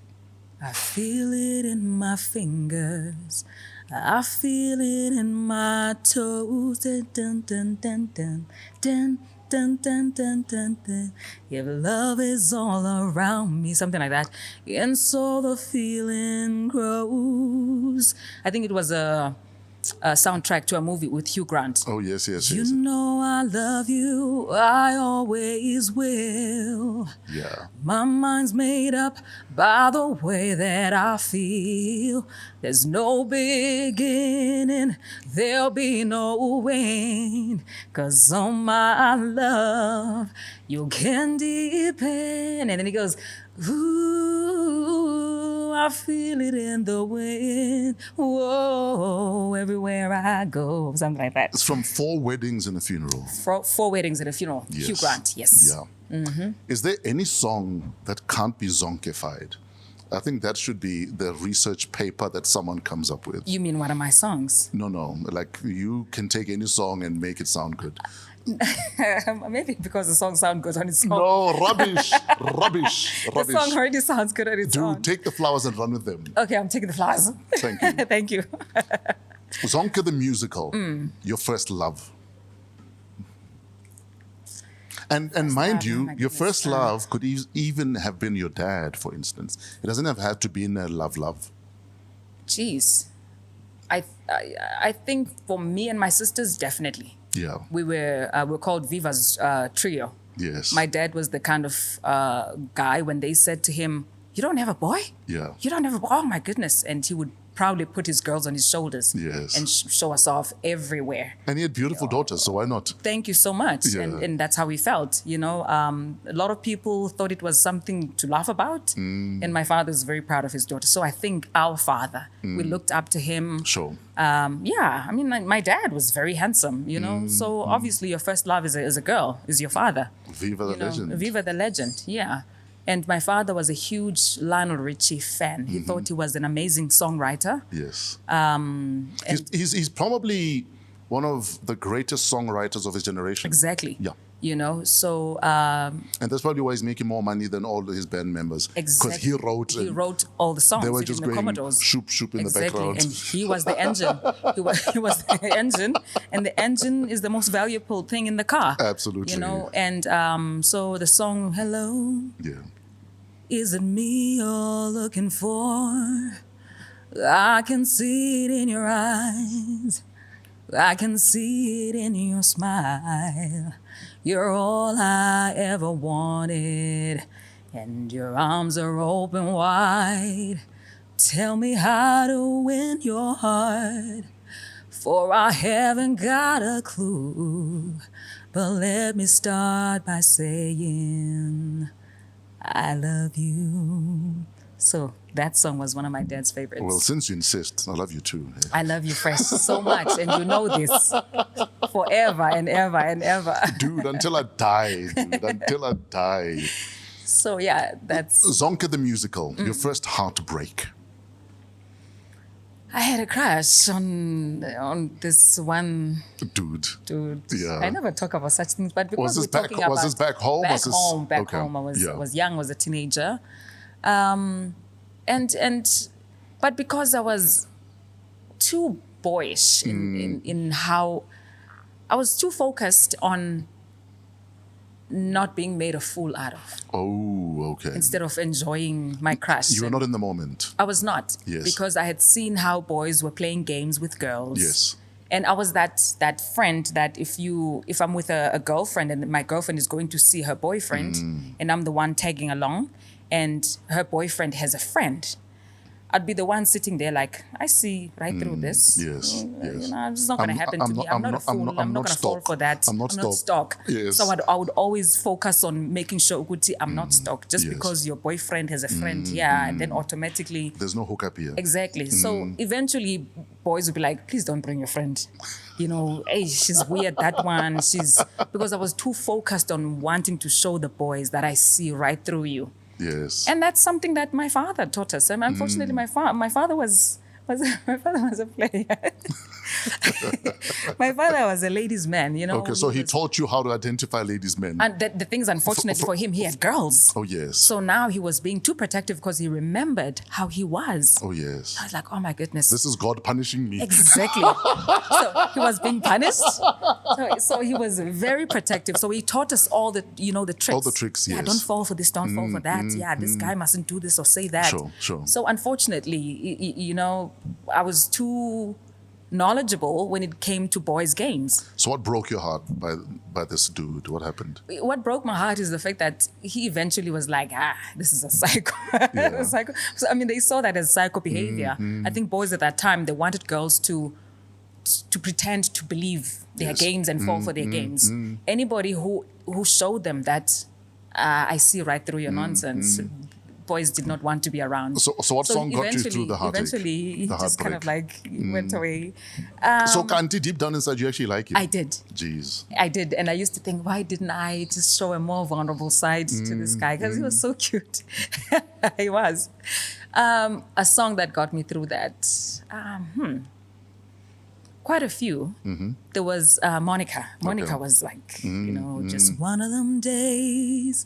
I feel it in my fingers. I feel it in my toes. Dun, dun, dun, dun, dun, dun, dun, dun, dun, dun, dun. If love is all around me, something like that. And so the feeling grows. I think it was a soundtrack to a movie with Hugh Grant. Oh, yes. You know I love you, I always will. Yeah. My mind's made up by the way that I feel. There's no beginning, there'll be no end. 'Cause on my love, you can depend. And then he goes, ooh, I feel it in the wind. Whoa, everywhere I go. Something like that. It's from 4 Weddings and a Funeral. Four Weddings and a Funeral. Yes. Hugh Grant, yes. Yeah. Is there any song that can't be zonkified? I think that should be the research paper that someone comes up with. You mean one of my songs? No. Like, you can take any song and make it sound good. Maybe because the song sounds good on its own. No, rubbish. The song already sounds good on its own. Dude, take the flowers and run with them. Okay, I'm taking the flowers. Thank you. Thank you. Zonke the musical, your first love. And mind you, your first love could even have been your dad, for instance. It doesn't have had to be in a love. Jeez. I think for me and my sisters, definitely. Yeah. We're called Viva's trio. Yes. My dad was the kind of guy when they said to him, you don't have a boy? Yeah. You don't have a boy? Oh my goodness. And he would proudly put his girls on his shoulders. Yes. And show us off everywhere. And he had beautiful daughters, so why not? Thank you so much. Yeah. And that's how we felt, you know. A lot of people thought it was something to laugh about. And my father is very proud of his daughter. So I think our father, we looked up to him. Sure. Yeah, I mean, my dad was very handsome, you know. So obviously your first love is a girl, is your father. Viva the legend. Viva the legend, yeah. And my father was a huge Lionel Richie fan. He thought he was an amazing songwriter. Yes. He's probably one of the greatest songwriters of his generation. Exactly. Yeah. You know, so... and that's probably why he's making more money than all his band members. Exactly. Because he wrote all the songs. They were just the going Commodores. shoop in the background. And he was the engine. he was the engine. And the engine is the most valuable thing in the car. Absolutely. You know, and so the song, Hello. Yeah. Is it me you're looking for? I can see it in your eyes. I can see it in your smile. You're all I ever wanted, and your arms are open wide. Tell me how to win your heart, for I haven't got a clue. But let me start by saying, I love you. So that song was one of my dad's favorites. Well, since you insist, I love you too. Yeah. I love you, Fresh, so much. And you know this forever and ever and ever. Dude, until I die, until I die. So yeah, that's... Zonke the musical, your first heartbreak. I had a crush on this one dude. Yeah. I never talk about such things, but because was this back? Was this back home? Back home. I was young, was a teenager. But because I was too boyish in how I was too focused on not being made a fool out of. Oh, okay. Instead of enjoying my crush. You were not in the moment. I was not. Yes. Because I had seen how boys were playing games with girls. Yes. And I was that friend that if I'm with a girlfriend and my girlfriend is going to see her boyfriend and I'm the one tagging along and her boyfriend has a friend, I'd be the one sitting there like, I see right through this. Yes, yes. You know, it's not going to happen to me. I'm not a fool. I'm not going to fall for that. I'm not stock. Yes. So I would always focus on making sure I'm not stock. Just Yes. because your boyfriend has a friend, and then automatically. There's no hookup here. Exactly. So eventually boys would be like, please don't bring your friend. You know, hey, she's weird, that one. Because I was too focused on wanting to show the boys that I see right through you. Yes. And that's something that my father taught us. And unfortunately, my father was a player. My father was a ladies' man, you know. Okay, so he taught you how to identify ladies' men. And the things, unfortunately for him, he had girls. Oh, yes. So now he was being too protective because he remembered how he was. Oh, yes. I was like, oh my goodness. This is God punishing me. Exactly. So he was being punished. So he was very protective. So he taught us all the tricks. All the tricks, Yeah, yes. don't fall for this, don't fall for that. Yeah, this guy mustn't do this or say that. Sure. So unfortunately, you know, I was too knowledgeable when it came to boys' games. So what broke your heart by this dude? What happened? What broke my heart is the fact that he eventually was like, this is a psycho. Yeah. A psycho. So, I mean, they saw that as psycho behavior. I think boys at that time, they wanted girls to pretend to believe their Yes. games and fall for their games. Anybody who showed them that I see right through your nonsense, boys did not want to be around. So what song got you through the heartache? Eventually, he The just kind of heartbreak? like went away. So Kanti, deep down inside, you actually like it? I did. Jeez. I did. And I used to think, why didn't I just show a more vulnerable side to this guy? Because he was so cute. He was. A song that got me through that. Quite a few. There was Monica. Monica was like, just one of them days.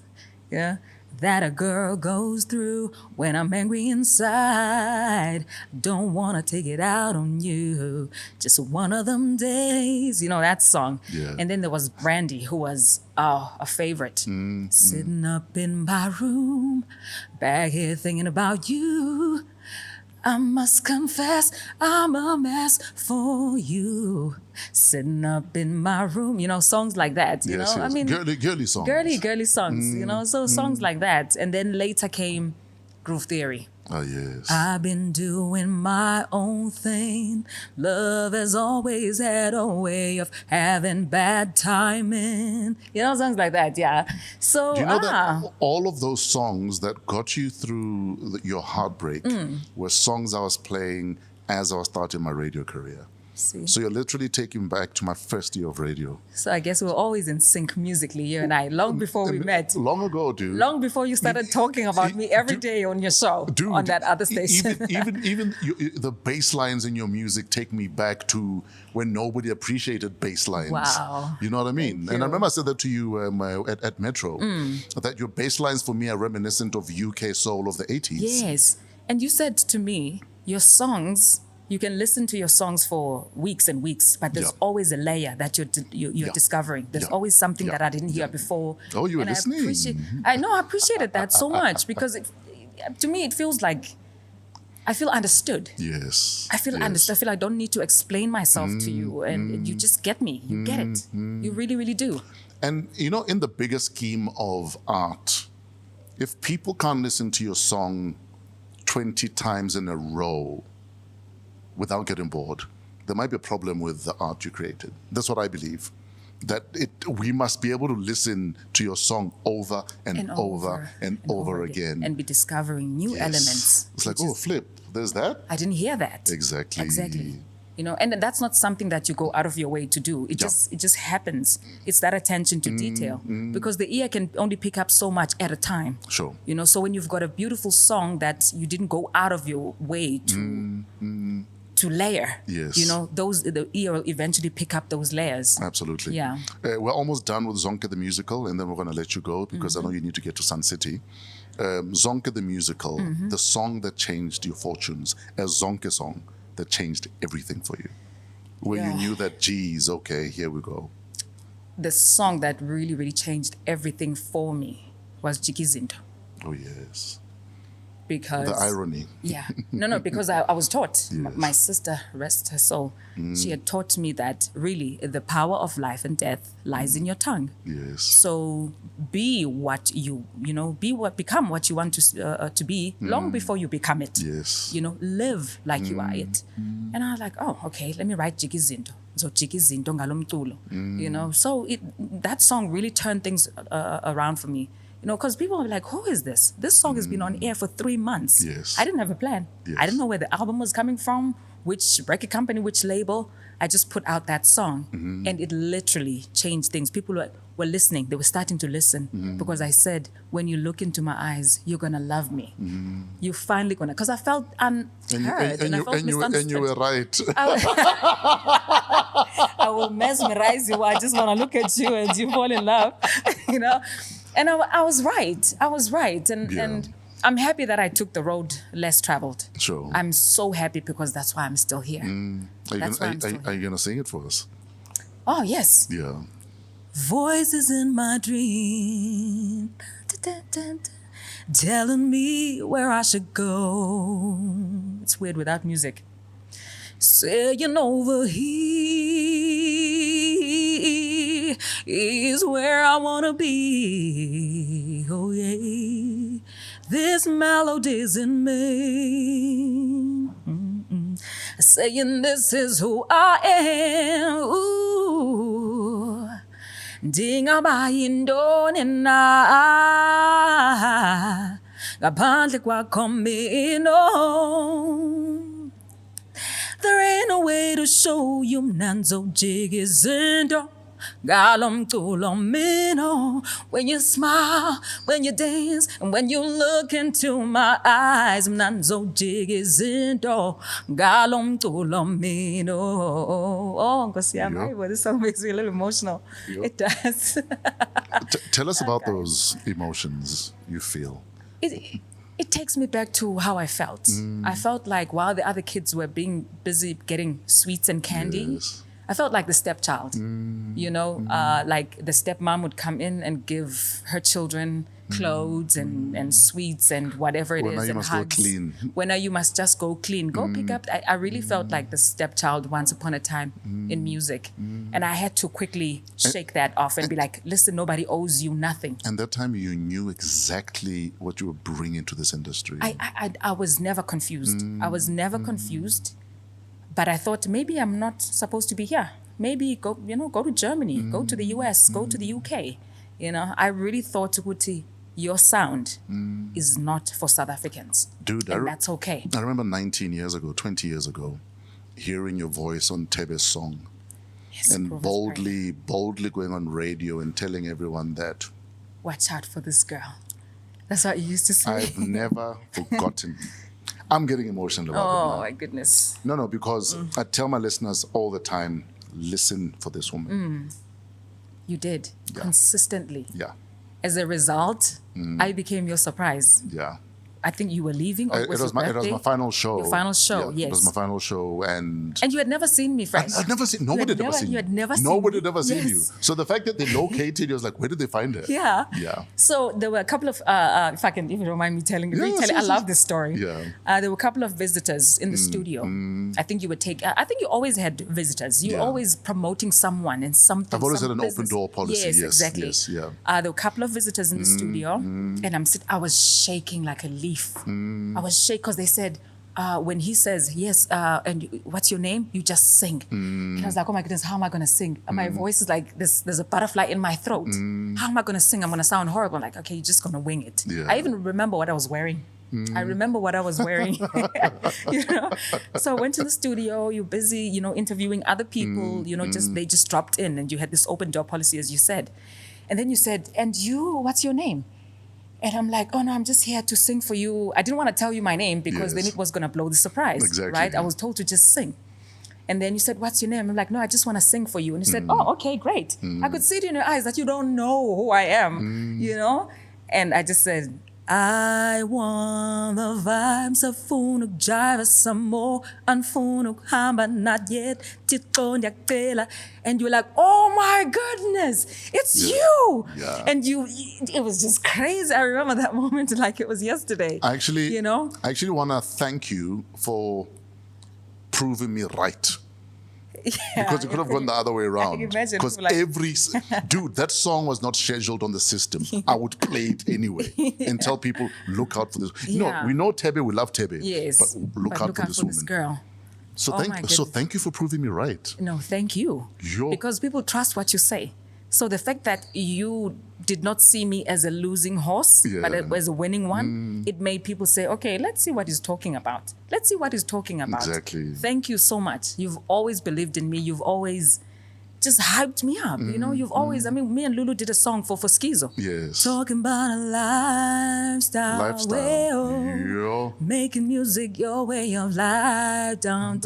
Yeah. That a girl goes through when I'm angry inside. Don't want to take it out on you. Just one of them days. You know, that song. Yeah. And then there was Brandy, who was a favorite. Sitting up in my room, back here thinking about you. I must confess, I'm a mess for you. Sitting up in my room, you know, songs like that, you know? I mean, girly songs. girly songs, you know? So songs like that. And then later came Groove Theory. Oh, yes. I've been doing my own thing. Love has always had a way of having bad timing. You know, songs like that, yeah. So, Do you know that all of those songs that got you through your heartbreak were songs I was playing as I was starting my radio career? see. So you're literally taking me back to my first year of radio. So I guess we were always in sync musically, you and I, long before we met. Long ago, dude. Long before you started talking about me every day on your show, Dude, on that other station. even the bass lines in your music take me back to when nobody appreciated bass lines. Wow. You know what I mean? Thank And I you. remember I said that to you at Metro, that your bass lines for me are reminiscent of UK soul of the 80s. Yes. And you said to me, your songs, you can listen to your songs for weeks and weeks, but there's Yeah. always a layer that you're Yeah. discovering. There's Yeah. always something Yeah. that I didn't hear before. Oh, you were And listening. I know, I appreciated that so much because to me, it feels like I feel understood. Yes. I feel yes. understood. I feel I don't need to explain myself to you, and you just get me. You get it. You really, really do. And you know, in the bigger scheme of art, if people can't listen to your song 20 times in a row without getting bored, there might be a problem with the art you created. That's what I believe. That we must be able to listen to your song over and over and over again. and be discovering new Yes. elements. It's like, which oh, is- flip, there's that? I didn't hear that. Exactly. Exactly. You know, and that's not something that you go out of your way to do. It just happens. It's that attention to detail because the ear can only pick up so much at a time. Sure. You know, so when you've got a beautiful song that you didn't go out of your way to to layer. Yes. The ear will eventually pick up those layers. Absolutely. Yeah. We're almost done with Zonke the musical, and then we're going to let you go because I know you need to get to Sun City. Zonke the musical, the song that changed your fortunes, a Zonke song that changed everything for you, where you knew that, geez, okay, here we go. The song that really, really changed everything for me was djii Zinto. Oh, yes. Because the irony. Yeah. No, because I was taught. Yes. My sister, rest her soul, she had taught me that really the power of life and death lies in your tongue. Yes. So be what become what you want to be long before you become it. Yes. Live like you are it. And I was like, oh, okay, let me write djii Zinto. So djii Zinto ngalo mculo. So that song really turned things around for me. Because people are like, who is this? This song has been on air for 3 months. Yes. I didn't have a plan. Yes. I didn't know where the album was coming from, which record company, which label. I just put out that song and it literally changed things. People were listening. They were starting to listen because I said, when you look into my eyes, you're going to love me. You're finally going to, because I felt unheard and I felt misunderstood. And you were right. I will mesmerize you. I just want to look at you and you fall in love, And I was right. And I'm happy that I took the road less traveled. Sure. I'm so happy because that's why I'm still here. Are you going to sing it for us? Oh, yes. Yeah. Voices in my dream, telling me where I should go. It's weird without music. Saying over here is where I wanna be. Oh yeah, this melody's in me. Saying this is who I am. Ooh, ndingabayindoni na ngaphandle kwakho mina. There ain't no way to show you nanzo djii Zinto ngalo mculo mina. When you smile, when you dance, and when you look into my eyes, nanzo djii Zinto ngalo mculo mina. Oh, Nkosi yami, well, this song makes me a little emotional. Yep. It does. Tell us about those emotions you feel. It takes me back to how I felt. I felt like while the other kids were being busy getting sweets and candy, Yes. I felt like the stepchild. Like the stepmom would come in and give her children clothes and sweets and whatever it Well, now is you and must go hugs. clean. When now you must just go clean, go pick up. I really felt like the stepchild once upon a time in music. And I had to quickly shake that off and be like, listen, nobody owes you nothing. And that time you knew exactly what you were bringing to this industry. I was never confused. I was never confused. But I thought maybe I'm not supposed to be here. Maybe go to Germany, go to the US, go to the UK. I really thought, Guti, your sound is not for South Africans. Dude, and that's okay. I remember 20 years ago, hearing your voice on Tebe's song. Yes, And Proverbs boldly going on radio and telling everyone that watch out for this girl. That's what you used to say. I've never forgotten. I'm getting emotional about it Oh now. my goodness. No, because I tell my listeners all the time, listen for this woman. You did consistently. Yeah, As a result, I became your surprise. yeah. I think you were leaving. Or It was my final show. Your final show, Yeah, yes. It was my final show, and And you had never seen me, Frank. I'd never seen. Nobody had ever seen. You had never seen Nobody me. had ever seen you. Yes. So the fact that they located you was like, where did they find her? Yeah. Yeah. So there were a couple of, if I can, if you don't mind me telling you, Yes, I yes, love yes. this story. Yeah. There were a couple of visitors in the studio. I think you would I think you always had visitors. You were Yeah. always promoting someone and something. I've always some had an open business. door policy. Yes, Yes, exactly. yes, yeah. There were a couple of visitors in the studio, and I was shaking like a leaf. I was shaking because they said, when he says, yes, and what's your name? You just sing. And I was like, oh my goodness, how am I going to sing? And my voice is like, there's a butterfly in my throat. How am I going to sing? I'm going to sound horrible. I'm like, okay, you're just going to wing it. Yeah. I even remember what I was wearing. I remember what I was wearing. So I went to the studio, you're busy, interviewing other people, they just dropped in and you had this open door policy, as you said. And then you said, and you, what's your name? And I'm like, oh no, I'm just here to sing for you. I didn't want to tell you my name because then Yes. it was going to blow the surprise. Exactly, Right? I yeah. was told to just sing. And then you said, what's your name? I'm like, no, I just want to sing for you. And you said, oh, okay, great. I could see it in your eyes that you don't know who I am, you know? And I just said, I want the vibes of funuk jive some more and funuk hamba not yet. And you're like, oh my goodness, it's you. Yeah. And it was just crazy. I remember that moment like it was yesterday. I actually, you know? I actually want to thank you for proving me right. Because it could have gone the other way around. imagine Because people like- dude, that song was not scheduled on the system. I would play it anyway and tell people, look out for this. You know, Yeah. we know Tebe, we love Tebe. Yes. But look out for this woman. girl. So Oh my goodness. thank you for proving me right. No, thank you. Because people trust what you say. So the fact that you did not see me as a losing horse, but Yeah. as a winning one, it made people say, okay, let's see what he's talking about. Let's see what he's talking about. Exactly. Thank you so much. You've always believed in me. You've always just hyped me up. You know, you've always, I mean, me and Lulu did a song for Skizo. Yes. Talking about a lifestyle. Lifestyle. Making music your way of life, down.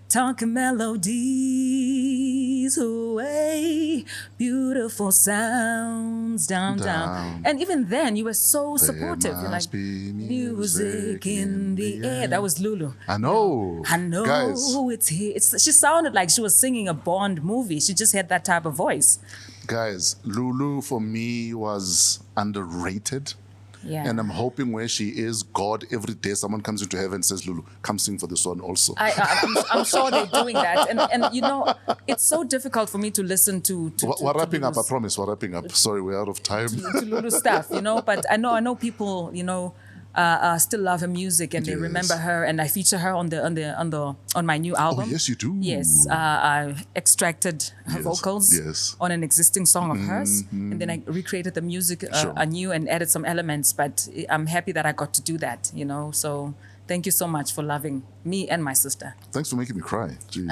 Talking melodies away, beautiful sounds, down. And even then, you were so supportive. You're must like, be music in the air. That was Lulu. I know. I know Guys, it's here. She sounded like she was singing a Bond movie. She just had that type of voice. guys, Lulu for me was underrated. Yeah. And I'm hoping where she is, God, every day someone comes into heaven and says, Lulu, come sing for this one also. I'm sure they're doing that. And you know, it's so difficult for me to listen to We're wrapping up, I Lulu's- promise, we're wrapping up. Sorry, we're out of time. to Lulu stuff, you know. But I know people, you know, still love her music and they Yes. remember her. And I feature her on my new album. Oh, yes, you do. Yes, I extracted her Yes, vocals yes. on an existing song of hers, and then I recreated the music Sure. anew and added some elements. But I'm happy that I got to do that, you know. So thank you so much for loving me and my sister. Thanks for making me cry. Jeez.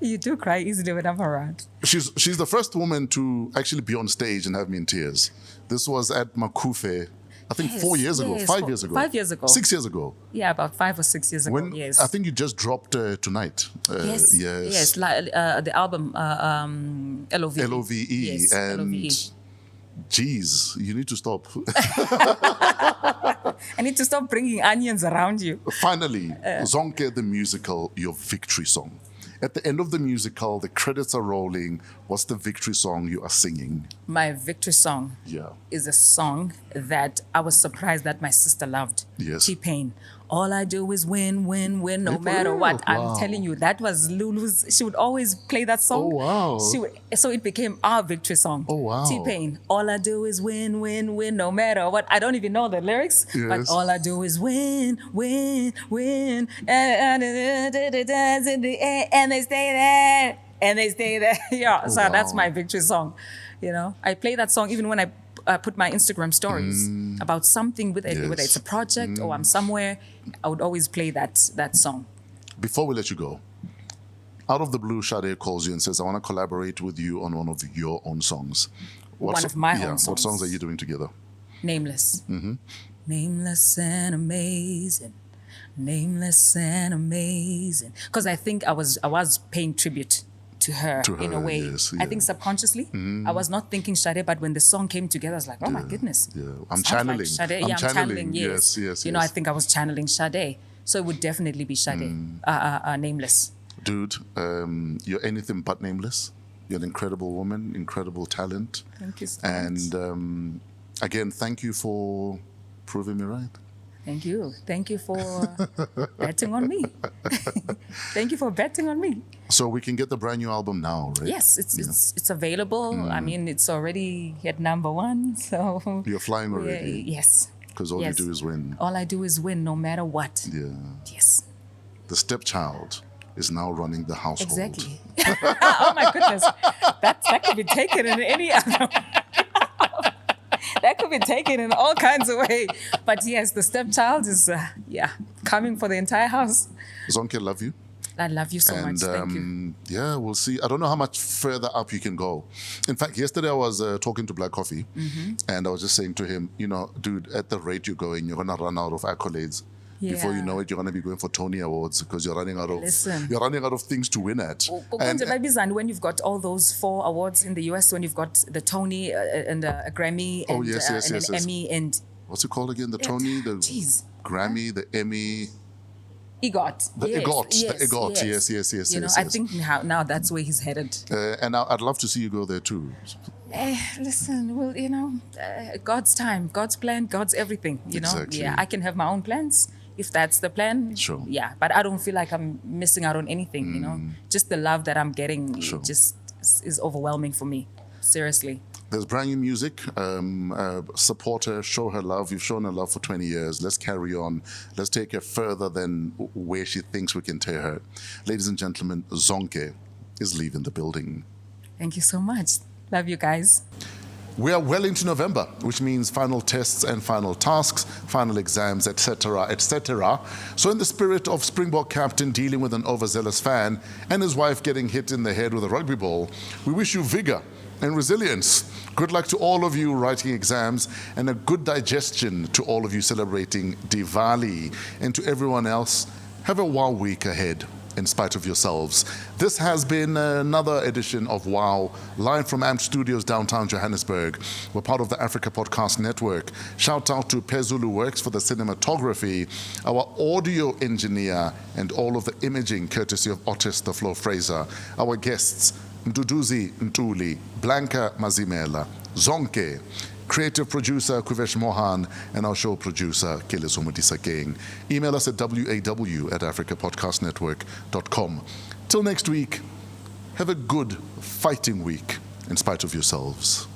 You do cry easily when I'm around. She's the first woman to actually be on stage and have me in tears. This was at Makufe, I think Yes, 4 years ago, yes, 5 years ago. 5 years ago. 6 years ago. Yeah, about 5 or 6 years ago. When Yes. I think you just dropped tonight. Yes. Yes. Yes. The album LOVE. LOVE. Yes. And LOVE. geez, you need to stop. I need to stop bringing onions around you. Finally, Zonke the musical, your victory song. At the end of the musical, the credits are rolling. What's the victory song you are singing? My victory song Yeah. is a song that I was surprised that my sister loved. Yes. T-Pain. All I do is win, win, win, no Hey, for matter real? what. Wow. I'm telling you, that was Lulu's. She would always play that song. Oh, wow. So it became our victory song. Oh, wow. T-Pain. All I do is win, win, win, no matter what. I don't even know the lyrics, Yes. but all I do is win, win, win. And in the air, and they stay there, and they stay there. Yeah, Oh, so that's wow. my victory song. You know, I play that song even when I put my Instagram stories about something with it, Yes. whether it's a project or I'm somewhere. I would always play that song. Before we let you go, out of the blue, Sade calls you and says, I want to collaborate with you on one of your own songs. One of my own What songs. songs are you doing together? Nameless. Nameless and amazing. Nameless and amazing. Because I think I was paying tribute to her in a way. Yes, I yeah. think subconsciously. I was not thinking Sade, but when the song came together, I was like, oh my goodness. Yeah. Sounds channeling. Like Sade. I'm Yeah, I'm channeling. channeling. Yes. Yes, You know, I yes. think I was channeling Sade. So it would definitely be Sade. Nameless. Dude, you're anything but nameless. You're an incredible woman, incredible talent. Thank you so much. And again, thank you for proving me right. Thank you. Thank you for betting on me. Thank you for betting on me. So we can get the brand new album now, right? Yes, it's available. I mean, it's already at #1. So You're flying yeah, already. yes. Because all Yes. you do is win. All I do is win, no matter what. Yeah. Yes, The stepchild is now running the household. exactly. Oh my goodness, that could be taken in any other. That could be taken in all kinds of ways. But yes, the stepchild is coming for the entire house. Zonke, love you. I love you so much. Thank you. Yeah, we'll see. I don't know how much further up you can go. In fact, yesterday I was talking to Black Coffee, and I was just saying to him, you know, dude, at the rate you're going, you're gonna run out of accolades. Before you Yeah. know it, you're gonna be going for Tony Awards because you're running out of Listen. you're running out of things to win at. And when you've got all those 4 awards in the US, when you've got the Tony and a Grammy and, yes, and yes, an yes. Emmy and What's it called again? The Tony, the Jeez. Grammy, the Emmy. EGOT. The EGOT, the EGOT, yes, You know, yes, I yes. think now that's where he's headed. And I'd love to see you go there too. Listen, well, you know, God's time, God's plan, God's everything. You know, Exactly. yeah, I can have my own plans if that's the plan. Sure. Yeah, but I don't feel like I'm missing out on anything. You know, just the love that I'm getting Sure. just is overwhelming for me. Seriously. There's brand new music. Support her, show her love. You've shown her love for 20 years. Let's carry on. Let's take her further than where she thinks we can take her. Ladies and gentlemen, Zonke is leaving the building. Thank you so much. Love you guys. We are well into November, which means final tests and final tasks, final exams, etc., etc. So in the spirit of Springbok captain dealing with an overzealous fan and his wife getting hit in the head with a rugby ball, we wish you vigor and resilience. Good luck to all of you writing exams and a good digestion to all of you celebrating Diwali. And to everyone else, have a WAW week ahead in spite of yourselves. This has been another edition of WOW, live from AMP Studios downtown Johannesburg. We're part of the Africa Podcast Network. Shout out to Pezulu Works for the cinematography, our audio engineer, and all of the imaging courtesy of Otis the Flo Fraser. Our guests, Mduduzi Ntuli, Blanka Mazimela, Zonke, creative producer Kuvesh Mohan, and our show producer Keleso Mudisa King. Email us at waw@africapodcastnetwork.com. Till next week, have a good fighting week in spite of yourselves.